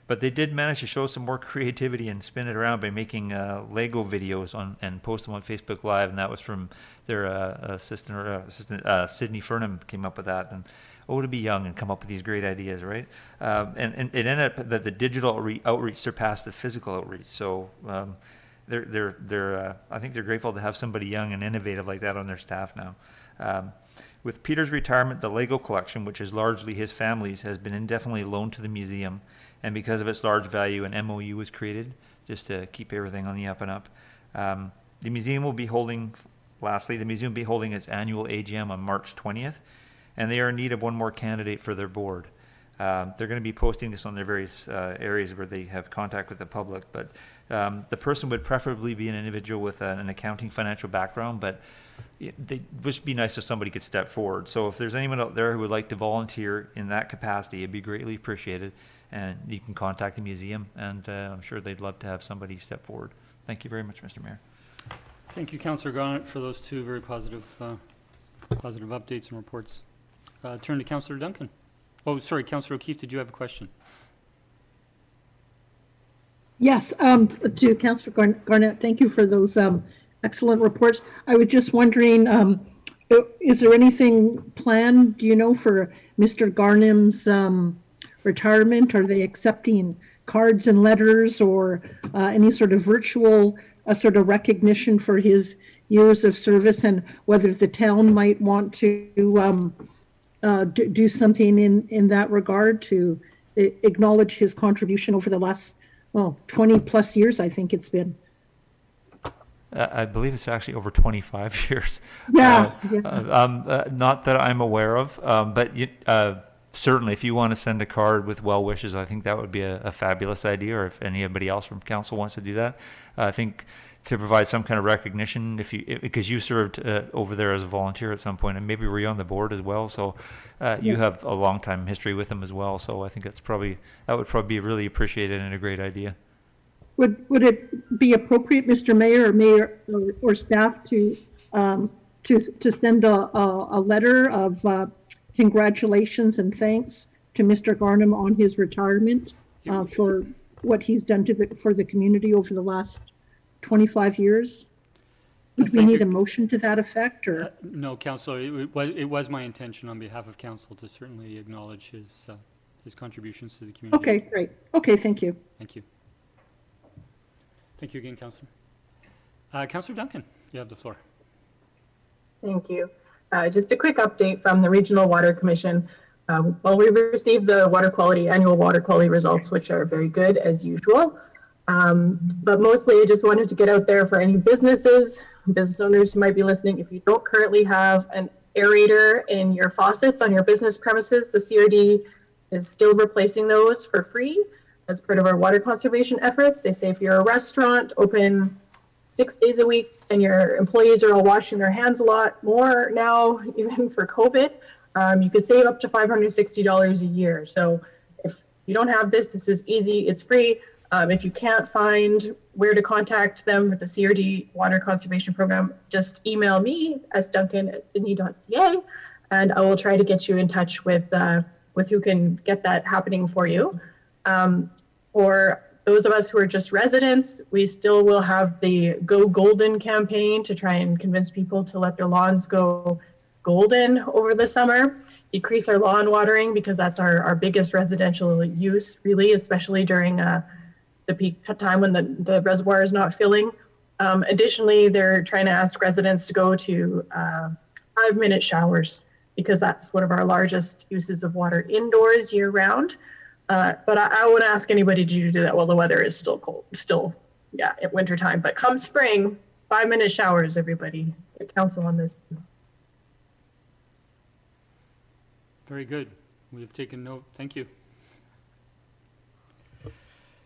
But they did manage to show some more creativity and spin it around by making Lego videos and post them on Facebook Live, and that was from their assistant Sydney Furnham came up with that. And to be young and come up with these great ideas, right? And it ended up that the digital outreach surpassed the physical outreach. So I think they're grateful to have somebody young and innovative like that on their staff now. With Peter's retirement, the Lego collection, which is largely his family's, has been indefinitely loaned to the museum, and because of its large value, an MOU was created just to keep everything on the up and up. The museum will be holding, lastly, the museum will be holding its annual AGM on March 20th, and they are in need of one more candidate for their board. They're going to be posting this on their various areas where they have contact with the public, but the person would preferably be an individual with an accounting financial background, but it would be nice if somebody could step forward. So if there's anyone out there who would like to volunteer in that capacity, it'd be greatly appreciated, and you can contact the museum, and I'm sure they'd love to have somebody step forward. Thank you very much, Mr. Mayor. Thank you, Councillor Garnett, for those two very positive updates and reports. Turn to Councillor Duncan. Oh, sorry, Councillor O'Keefe, did you have a question? Yes, to Councillor Garnett, thank you for those excellent reports. I was just wondering, is there anything planned, do you know, for Mr. Garnham's retirement? Are they accepting cards and letters, or any sort of virtual sort of recognition for his years of service, and whether the town might want to do something in that regard to acknowledge his contribution over the last 20 plus years, I think it's been. I believe it's actually over 25 years. Yeah. Not that I'm aware of, but certainly if you want to send a card with well wishes, I think that would be a fabulous idea, or if anybody else from council wants to do that. I think to provide some kind of recognition, because you served over there as a volunteer at some point, and maybe were you on the board as well, so you have a long time history with them as well, so I think that would probably be really appreciated and a great idea. Would it be appropriate, Mr. Mayor or staff, to send a letter of congratulations and thanks to Mr. Garnham on his retirement for what he's done for the community over the last 25 years? Would we need a motion to that effect, or? No, Councillor, it was my intention on behalf of Council to certainly acknowledge his contributions to the community. Okay, great. Okay, thank you. Thank you. Thank you again, Councillor. Councillor Duncan, you have the floor. Thank you. Just a quick update from the Regional Water Commission. Well, we received the annual water quality results, which are very good as usual. But mostly I just wanted to get out there for any business owners who might be listening. If you don't currently have an aerator in your faucets on your business premises, the CRD is still replacing those for free as part of our water conservation efforts. They say if you're a restaurant open 6 days a week and your employees are all washing their hands a lot more now, even for COVID, you could save up to $560 a year. So if you don't have this is easy, it's free. If you can't find where to contact them with the CRD Water Conservation Program, just email me, sduncan@sydney.ca, and I will try to get you in touch with who can get that happening for you. For those of us who are just residents, we still will have the Go Golden campaign to try and convince people to let their lawns go golden over the summer. Decrease our lawn watering, because that's our biggest residential use, really, especially during the peak time when the reservoir is not filling. Additionally, they're trying to ask residents to go to 5-minute showers, because that's one of our largest uses of water indoors year round. But I wouldn't ask anybody to do that while the weather is still cold, at winter time. But come spring, 5-minute showers, everybody. Get counsel on this. Very good. We have taken note. Thank you.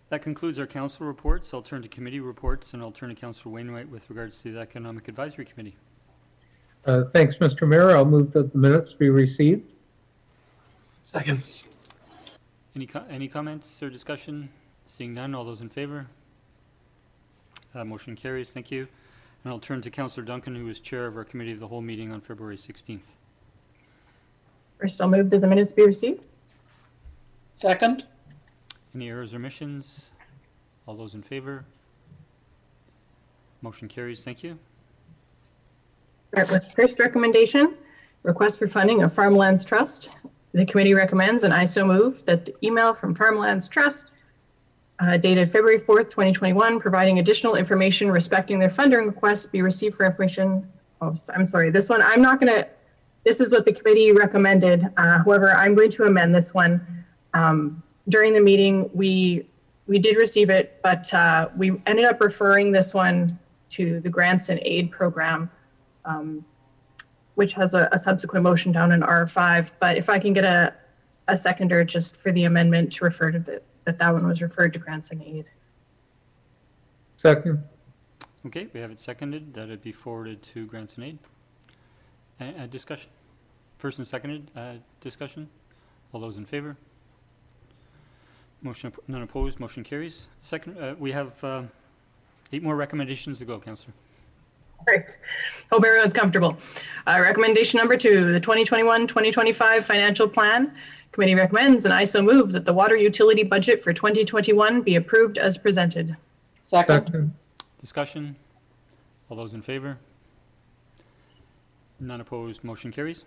That concludes our council reports. I'll turn to committee reports, and I'll turn to Councillor Wainwright with regards to the Economic Advisory Committee. Thanks, Mr. Mayor. I'll move that the minutes be received. Second. Any comments or discussion? Seeing none, all those in favor? Motion carries. Thank you. And I'll turn to Councillor Duncan, who was chair of our Committee of the Whole meeting on February 16th. First, I'll move that the minutes be received. Second. Any errors or omissions? All those in favor? Motion carries. Thank you. Start with first recommendation, request for funding of Farmlands Trust. The committee recommends, and I so move, that the email from Farmlands Trust dated February 4th, 2021, providing additional information respecting their funding requests be received for information. Oh, I'm sorry, this one, I'm not gonna, this is what the committee recommended. However, I'm going to amend this one. During the meeting, we did receive it, but we ended up referring this one to the Grants and Aid program, which has a subsequent motion down in R5. But if I can get a seconder just for the amendment to refer to that one was referred to Grants and Aid. Second. Okay, we have it seconded that it be forwarded to Grants and Aid. Discussion. First and seconded, discussion. All those in favor? Motion, none opposed, motion carries. Second, we have 8 more recommendations to go, Councillor. Great. Hope everyone's comfortable. Recommendation number 2, the 2021-2025 financial plan. Committee recommends, and I so move, that the water utility budget for 2021 be approved as presented. Second. Discussion. All those in favor? None opposed, motion carries.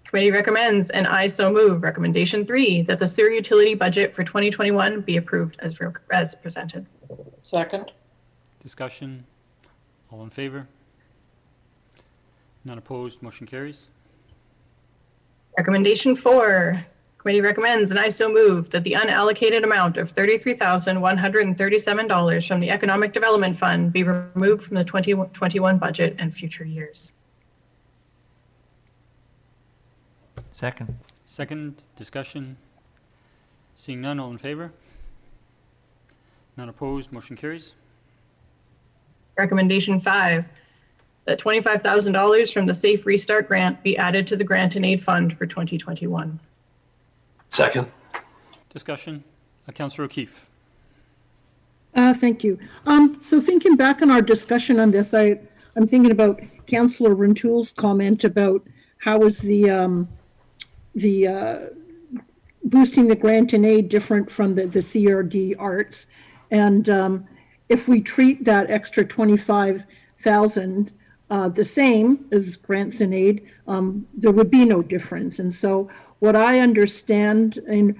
Committee recommends, and I so move, recommendation 3, that the sewer utility budget for 2021 be approved as presented. Second. Discussion. All in favor? None opposed, motion carries. Recommendation 4, committee recommends, and I so move, that the unallocated amount of $33,137 from the Economic Development Fund be removed from the 2021 budget and future years. Second. Second, discussion. Seeing none, all in favor? None opposed, motion carries. Recommendation 5, that $25,000 from the Safe Restart Grant be added to the Grant and Aid Fund for 2021. Second. Discussion. Councillor O'Keefe. Thank you. So thinking back on our discussion on this, I'm thinking about Councillor Rintoul's comment about how is the boosting the grant and aid different from the CRD arts. And if we treat that extra 25,000 the same as grants and aid, there would be no difference. And so what I understand in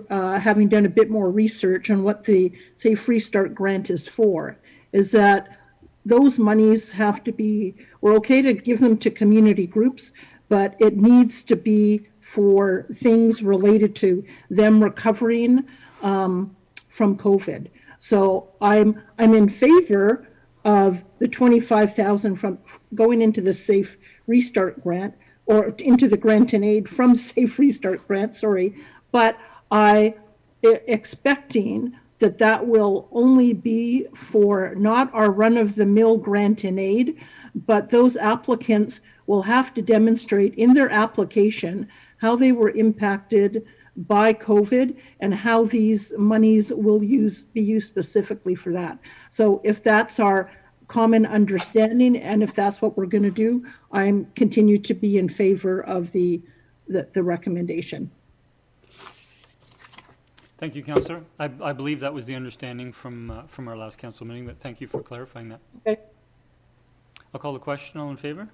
having done a bit more research on what the Safe Restart grant is for, is that those monies have to be, we're okay to give them to community groups, but it needs to be for things related to them recovering from COVID. So I'm in favor of the 25,000 from going into the Safe Restart grant, or into the Grant and Aid from Safe Restart grant, sorry, but I expecting that will only be for not our run-of-the-mill grant and aid, but those applicants will have to demonstrate in their application how they were impacted by COVID and how these monies will be used specifically for that. So if that's our common understanding, and if that's what we're going to do, I'm continue to be in favor of the recommendation. Thank you, Councillor. I believe that was the understanding from our last council meeting, but thank you for clarifying that. Okay. I'll call the question. All in favor?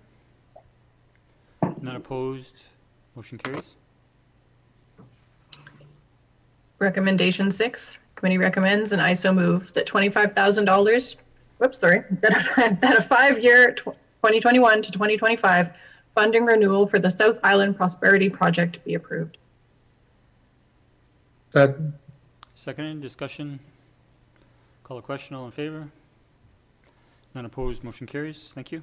None opposed. Motion carries. Recommendation 6, committee recommends, and I so move, that $25,000, that a 5-year 2021 to 2025 funding renewal for the South Island Prosperity Project be approved. Second. Seconded. Discussion. Call a question. All in favor? None opposed. Motion carries. Thank you.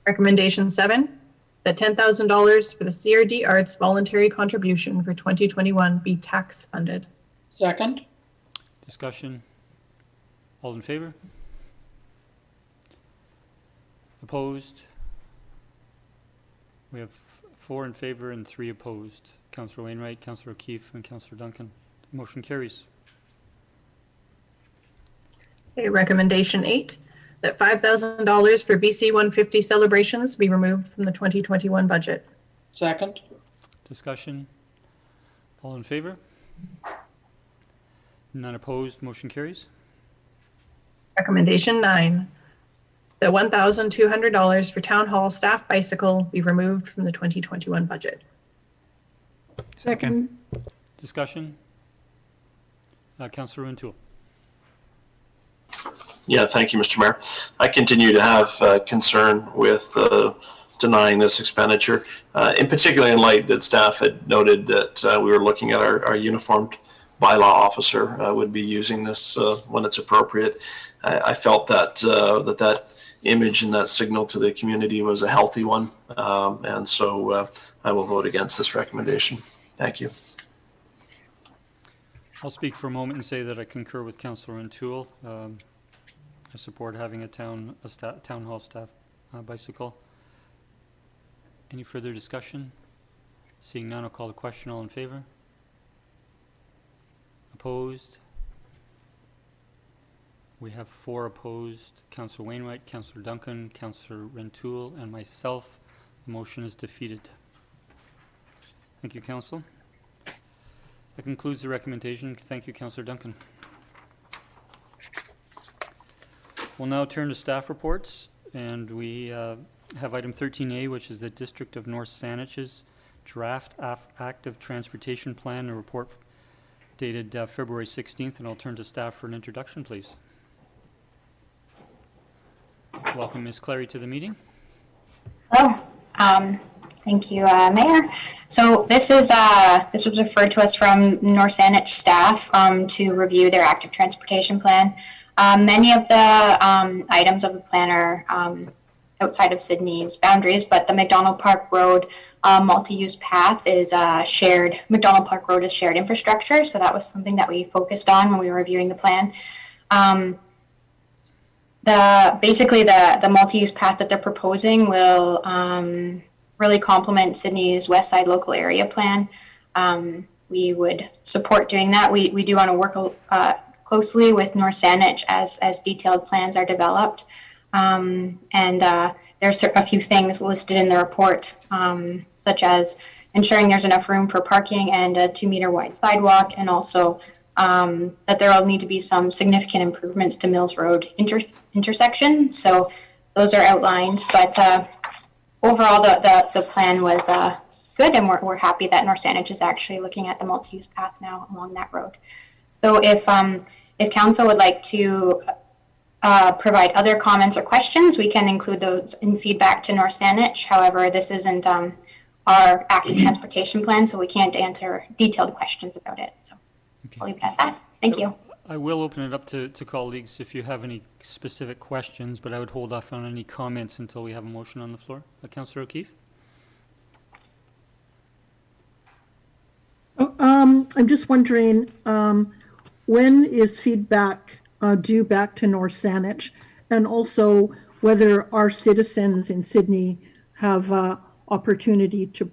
Recommendation 7, that $10,000 for the CRD Arts voluntary contribution for 2021 be tax funded. Second. Discussion. All in favor? Opposed? We have 4 in favor and 3 opposed. Councillor Wainwright, Councillor O'Keefe, and Councillor Duncan. Motion carries. Okay, recommendation 8, that $5,000 for BC 150 celebrations be removed from the 2021 budget. Second. Discussion. All in favor? None opposed. Motion carries. Recommendation 9, that $1,200 for town hall staff bicycle be removed from the 2021 budget. Second. Discussion. Councillor Rintoul. Yeah, thank you, Mr. Mayor. I continue to have concern with denying this expenditure, in particular in light that staff had noted that we were looking at our uniformed bylaw officer would be using this when it's appropriate. I felt that that image and that signal to the community was a healthy one, and so I will vote against this recommendation. Thank you. I'll speak for a moment and say that I concur with Councillor Rintoul. I support having a town hall staff bicycle. Any further discussion? Seeing none, I'll call the question. All in favor? Opposed? We have 4 opposed. Councillor Wainwright, Councillor Duncan, Councillor Rintoul, and myself. The motion is defeated. Thank you, Council. That concludes the recommendation. Thank you, Councillor Duncan. We'll now turn to staff reports, and we have item 13A, which is the District of North Saanach's draft active transportation plan, a report dated February 16th, and I'll turn to staff for an introduction, please. Welcome, Ms. Clary, to the meeting. Hello. Thank you, Mayor. So this was referred to us from North Saanich staff to review their active transportation plan. Many of the items of the plan are outside of Sydney's boundaries, but the McDonald Park Road multi-use path is shared. McDonald Park Road is shared infrastructure, so that was something that we focused on when we were reviewing the plan. Basically the multi-use path that they're proposing will really complement Sydney's West Side Local Area Plan. We would support doing that. We do want to work closely with North Saanich as detailed plans are developed. There's a few things listed in the report, such as ensuring there's enough room for parking and a 2-meter wide sidewalk, and also that there will need to be some significant improvements to Mills Road intersection. So those are outlined, but overall the plan was good, and we're happy that North Saanich is actually looking at the multi-use path now along that road. So if council would like to provide other comments or questions, we can include those in feedback to North Saanich. However, this isn't our active transportation plan, so we can't answer detailed questions about it. So okay. I'll leave it at that. Thank you. I will open it up to colleagues if you have any specific questions, but I would hold off on any comments until we have a motion on the floor. Councillor O'Keefe? I'm just wondering, when is feedback due back to North Saanich, and also whether our citizens in Sydney have opportunity to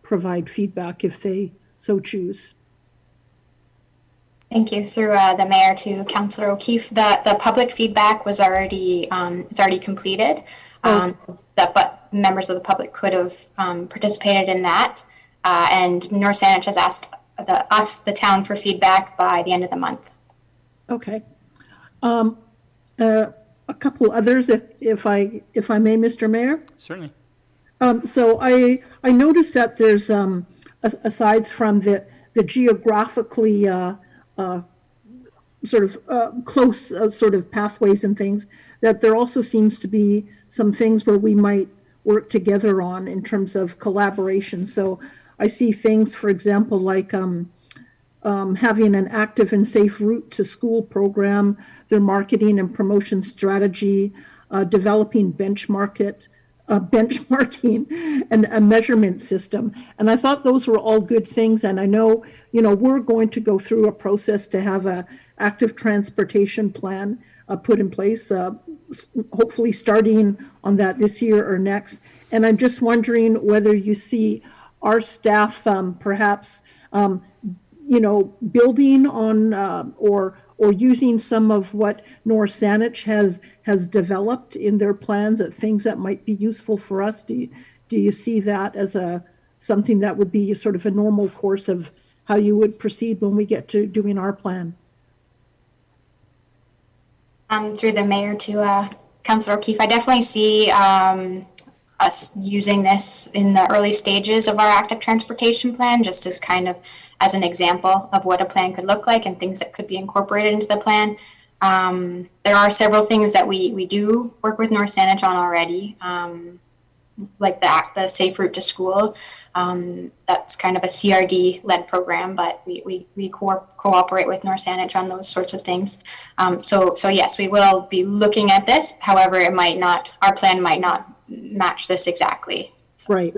provide feedback if they so choose? Thank you. Through the mayor to Councillor O'Keefe, the public feedback was already it's already completed. But members of the public could have participated in that, and North Saanich has asked the town for feedback by the end of the month. Okay. A couple others, if I may, Mr. Mayor. Certainly. So I noticed that there's aside from the geographically sort of close sort of pathways and things, that there also seems to be some things where we might work together on in terms of collaboration. So I see things, for example, like having an active and safe route to school program, their marketing and promotion strategy, developing benchmarking and a measurement system. And I thought those were all good things. And I know, we're going to go through a process to have a active transportation plan put in place, hopefully starting on that this year or next. And I'm just wondering whether you see our staff perhaps, building on or using some of what North Saanich has developed in their plans, at things that might be useful for us. Do you see that as something that would be sort of a normal course of how you would proceed when we get to doing our plan? Through the mayor to Councillor O'Keefe, I definitely see us using this in the early stages of our active transportation plan, just as kind of as an example of what a plan could look like and things that could be incorporated into the plan. There are several things that we do work with North Saanich on already, like the Safe Route to School. That's kind of a CRD-led program, but we cooperate with North Saanich on those sorts of things. So yes, we will be looking at this. However, our plan might not match this exactly. So. Right.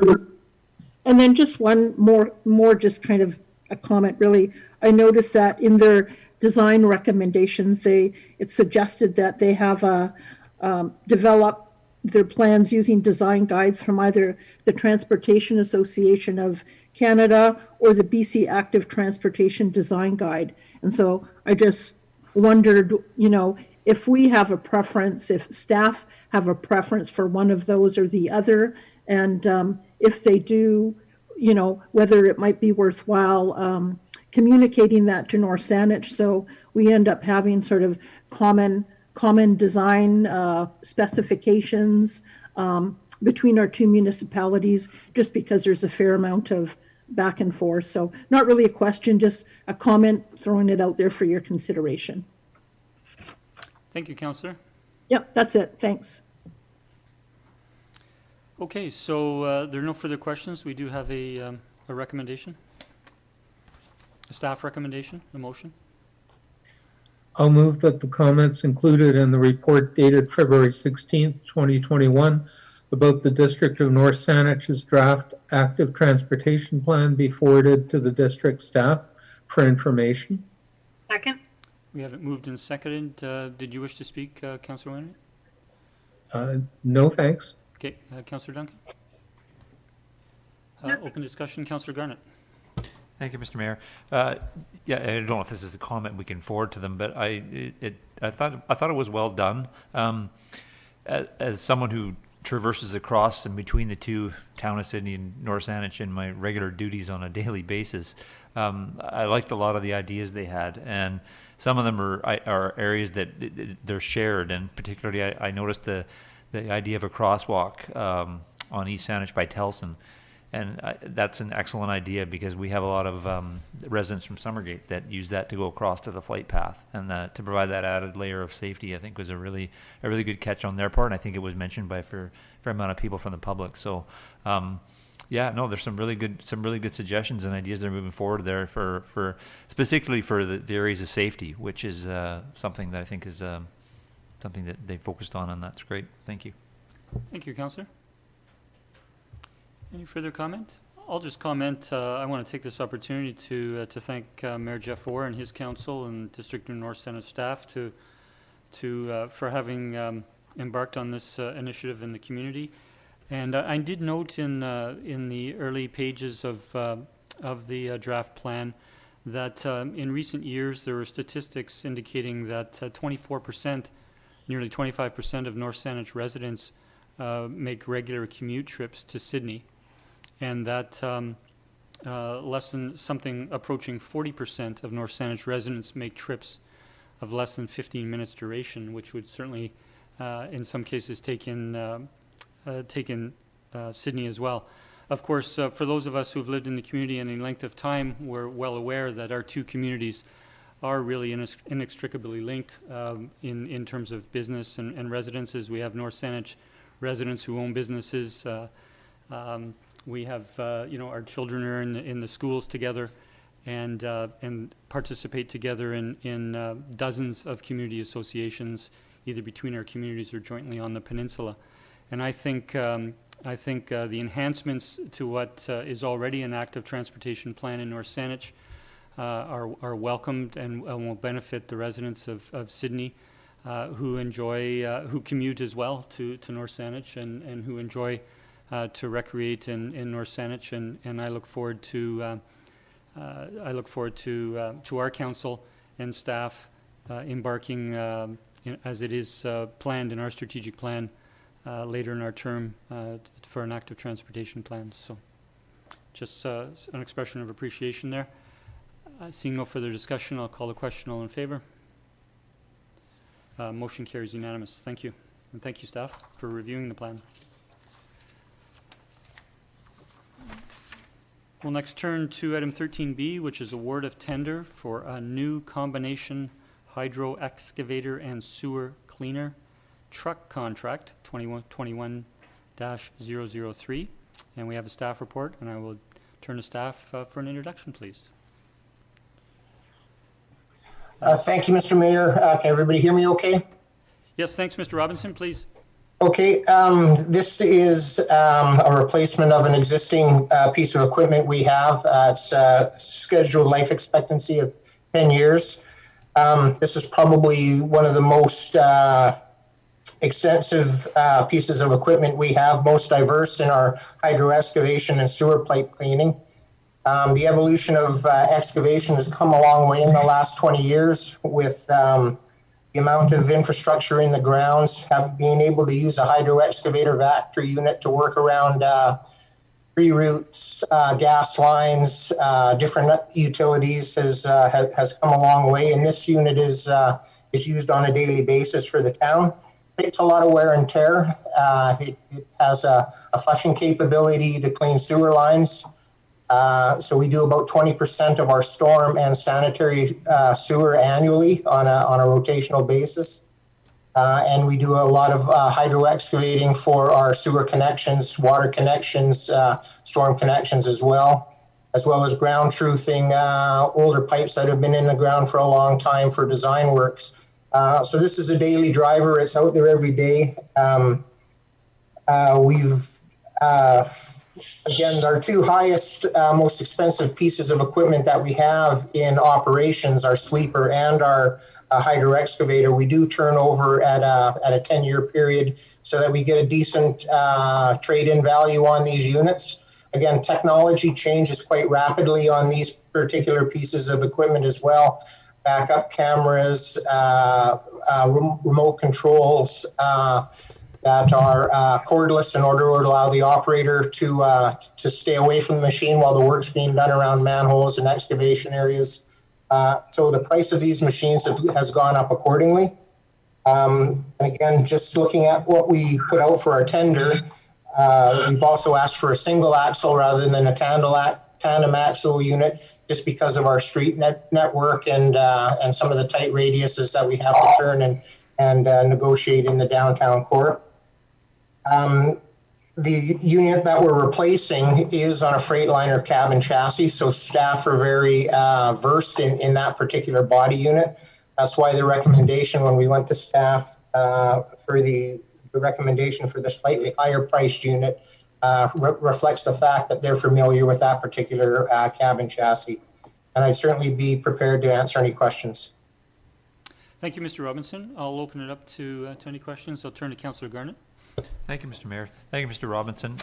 And then just one more just kind of a comment, really. I noticed that in their design recommendations, it suggested that they have develop their plans using design guides from either the Transportation Association of Canada or the BC Active Transportation Design Guide. And so I just wondered, if we have a preference, if staff have a preference for one of those or the other, and if they do, whether it might be worthwhile communicating that to North Saanich, so we end up having sort of common design specifications between our two municipalities, just because there's a fair amount of back and forth. So not really a question, just a comment, throwing it out there for your consideration. Thank you, Councillor. Yep, that's it. Thanks. Okay, so there are no further questions. We do have a recommendation, a staff recommendation, a motion. I'll move that the comments included in the report dated February 16th, 2021 about the District of North Saanich's draft active transportation plan be forwarded to the district staff for information. Second. We have it moved and seconded. Did you wish to speak, Councillor Wainwright? No, thanks. Okay, Councillor Duncan. No. Open discussion, Councillor Garnett. Thank you, Mr. Mayor. Yeah, I don't know if this is a comment we can forward to them, but I thought it was well done. As someone who traverses across and between the two, Town of Sydney and North Saanich, in my regular duties on a daily basis, I liked a lot of the ideas they had, and some of them are areas that they're shared, and particularly I noticed the idea of a crosswalk on East Saanich by Telson. And that's an excellent idea, because we have a lot of residents from Summergate that use that to go across to the flight path, and to provide that added layer of safety, I think was a really good catch on their part. And I think it was mentioned by a fair amount of people from the public. So, there's some really good suggestions and ideas that are moving forward there for specifically for the areas of safety, which is something that I think is something that they focused on, and that's great. Thank you. Thank you, Councillor. Any further comment? I'll just comment. I want to take this opportunity to thank Mayor Jeff Orr and his council and District of North Saanich staff for having embarked on this initiative in the community. And I did note in the early pages of the draft plan that in recent years there were statistics indicating that 24%, nearly 25% of North Saanich residents make regular commute trips to Sydney. And that less than something approaching 40% of North Saanich residents make trips of less than 15 minutes duration, which would certainly, in some cases, take in Sydney as well. Of course, for those of us who've lived in the community any length of time, we're well aware that our two communities are really inextricably linked in terms of business and residences. We have North Saanich residents who own businesses. We have, our children are in the schools together, and participate together in dozens of community associations, either between our communities or jointly on the peninsula. And I think the enhancements to what is already an active transportation plan in North Saanich are welcomed and will benefit the residents of Sydney who commute as well to North Saanich and who enjoy to recreate in North Saanich, and I look forward to our council and staff embarking as it is planned in our strategic plan later in our term for an active transportation plan. So, just an expression of appreciation there. Seeing no further discussion, I'll call the question. All in favor? Motion carries unanimous. Thank you, and thank you, staff, for reviewing the plan. We'll next turn to item 13B, which is award of tender for a new combination hydro excavator and sewer cleaner truck contract, 21-003. And we have a staff report, and I will turn to staff for an introduction, please. Thank you, Mr. Mayor. Can everybody hear me okay? Yes, thanks, Mr. Robinson, please. Okay, this is a replacement of an existing piece of equipment we have. It's scheduled life expectancy of 10 years. This is probably one of the most extensive pieces of equipment we have, most diverse in our hydro excavation and sewer pipe cleaning. The evolution of excavation has come a long way in the last 20 years with the amount of infrastructure in the grounds, being able to use a hydro excavator vector unit to work around tree roots, gas lines, different utilities has come a long way. And this unit is used on a daily basis for the town. It takes a lot of wear and tear. It has a flushing capability to clean sewer lines. So we do about 20% of our storm and sanitary sewer annually on a rotational basis. And we do a lot of hydro excavating for our sewer connections, water connections, storm connections as well as ground truthing older pipes that have been in the ground for a long time for design works. So this is a daily driver. It's out there every day. Again, our two highest, most expensive pieces of equipment that we have in operations, our sweeper and our hydro excavator, we do turn over at a 10-year period so that we get a decent trade-in value on these units. Again, technology changes quite rapidly on these particular pieces of equipment as well. Backup cameras, remote controls, that are cordless in order to allow the operator to stay away from the machine while the work's being done around manholes and excavation areas. So the price of these machines has gone up accordingly. And again, just looking at what we put out for our tender, we've also asked for a single axle rather than a tandem axle unit, just because of our street network and some of the tight radiuses that we have to turn and negotiate in the downtown core. The unit that we're replacing is on a Freightliner cabin chassis, so staff are very versed in that particular body unit. That's why the recommendation when we went to staff for the recommendation for the slightly higher priced unit reflects the fact that they're familiar with that particular cabin chassis. And I'd certainly be prepared to answer any questions. Thank you, Mr. Robinson. I'll open it up to any questions. I'll turn to Councillor Garnett. Thank you, Mr. Mayor. Thank you, Mr. Robinson.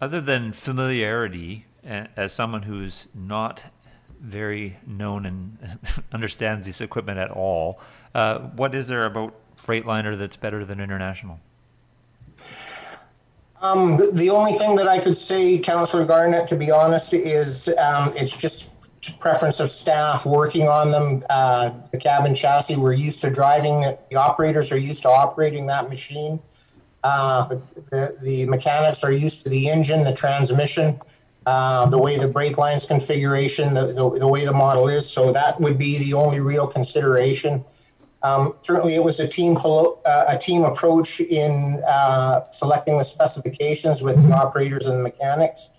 Other than familiarity, as someone who's not very known and understands this equipment at all, what is there about Freightliner that's better than International? The only thing that I could say, Councillor Garnett, to be honest, is it's just preference of staff working on them. The cabin chassis, we're used to driving it. The operators are used to operating that machine. The mechanics are used to the engine, the transmission, the way the brake line's configuration, the way the model is. So that would be the only real consideration. Certainly it was a team approach in selecting the specifications with the operators and the mechanics.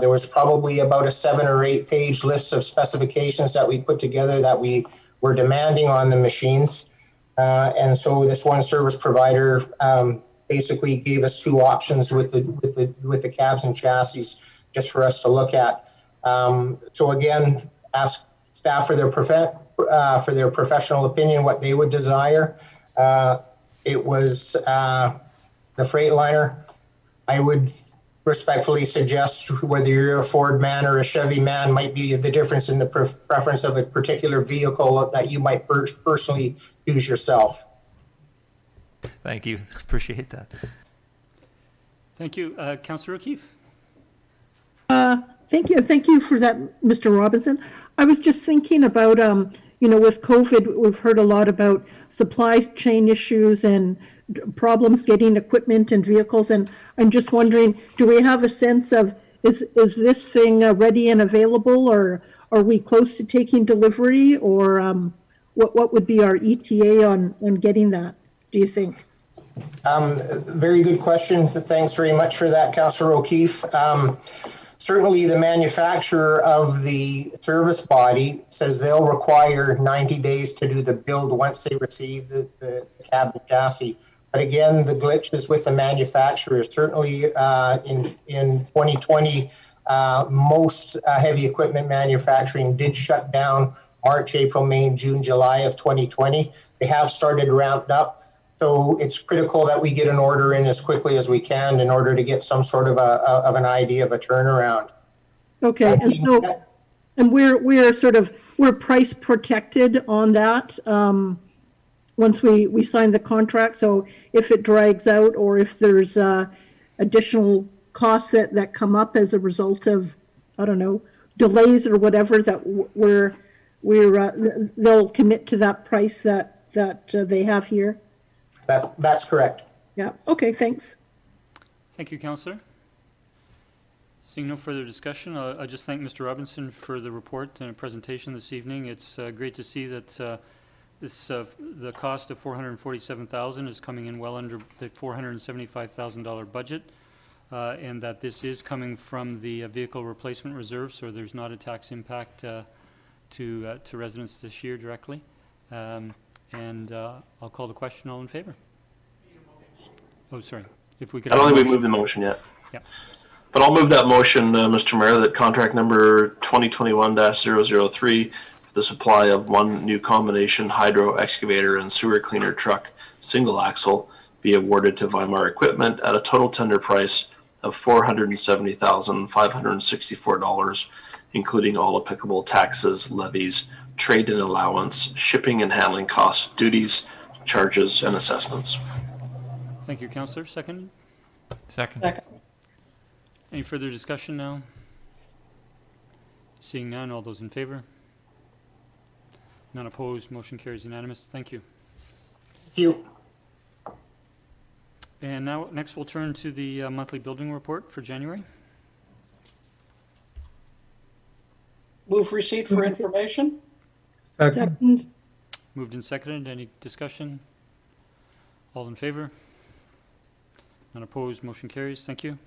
There was probably about a 7 or 8 page list of specifications that we put together that we were demanding on the machines. And so this one service provider basically gave us 2 options with the cabs and chassis just for us to look at. So again, ask staff for their professional opinion, what they would desire. It was the Freightliner. I would respectfully suggest whether you're a Ford man or a Chevy man might be the difference in the preference of a particular vehicle that you might personally use yourself. Thank you. Appreciate that. Thank you. Councillor O'Keefe. Thank you. Thank you for that, Mr. Robinson. I was just thinking about, with COVID, we've heard a lot about supply chain issues and problems getting equipment and vehicles. And I'm just wondering, do we have a sense of is this thing ready and available, or are we close to taking delivery, or what would be our ETA on getting that, do you think? Very good question. Thanks very much for that, Councillor O'Keefe. Certainly the manufacturer of the service body says they'll require 90 days to do the build once they receive the cab and chassis. But again, the glitch is with the manufacturer. Certainly in 2020, most heavy equipment manufacturing did shut down March, April, May, June, July of 2020. They have started ramped up. So it's critical that we get an order in as quickly as we can in order to get some sort of an idea of a turnaround. Okay, and we're price protected on that once we sign the contract. So if it drags out, or if there's additional costs that come up as a result of, I don't know, delays or whatever, that they'll commit to that price that they have here. That's correct. Yeah. Okay. Thanks. Thank you, Councillor. Seeing no further discussion, I just thank Mr. Robinson for the report and presentation this evening. It's great to see that the cost of $447,000 is coming in well under the $475,000 budget, and that this is coming from the vehicle replacement reserve, so there's not a tax impact to residents this year directly. I'll call the question. All in favor? Oh, sorry. If we could. I don't think we moved the motion yet. Yeah. But I'll move that motion, Mr. Mayor, that contract number 2021-003 for the supply of one new combination hydro excavator and sewer cleaner truck single axle be awarded to Weimar Equipment at a total tender price of $470,564, including all applicable taxes, levies, trade-in allowance, shipping and handling costs, duties, charges, and assessments. Thank you, Councillor. Second? Second. Any further discussion now? Seeing none, all those in favor? None opposed, motion carries unanimous. Thank you. Thank you. And now, next we'll turn to the monthly building report for January. Move receipt for information. Second. Moved and seconded. Any discussion? All in favor? None opposed, motion carries. Thank you.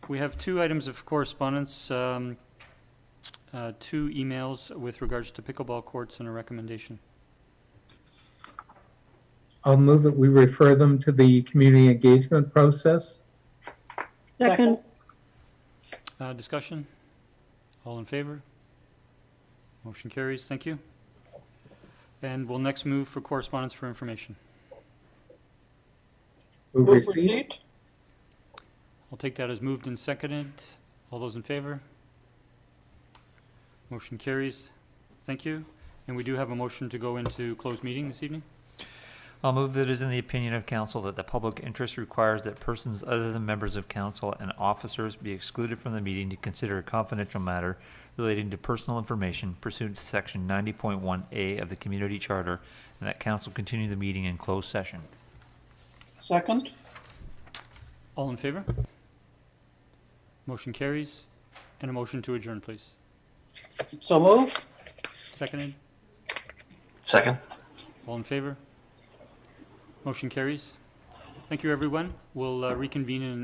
We have two items of correspondence, two emails with regards to pickleball courts and a recommendation. I'll move that we refer them to the community engagement process. Second. Discussion? All in favor? Motion carries. Thank you. And we'll next move for correspondence for information. Move receipt. I'll take that as moved and seconded. All those in favor? Motion carries. Thank you. And we do have a motion to go into closed meeting this evening. I'll move that it is in the opinion of council that the public interest requires that persons other than members of council and officers be excluded from the meeting to consider a confidential matter relating to personal information pursuant to section 90.1A of the community charter, and that council continue the meeting in closed session. Second. All in favor? Motion carries. And a motion to adjourn, please. So move. Seconded. Second. All in favor? Motion carries. Thank you, everyone. We'll reconvene in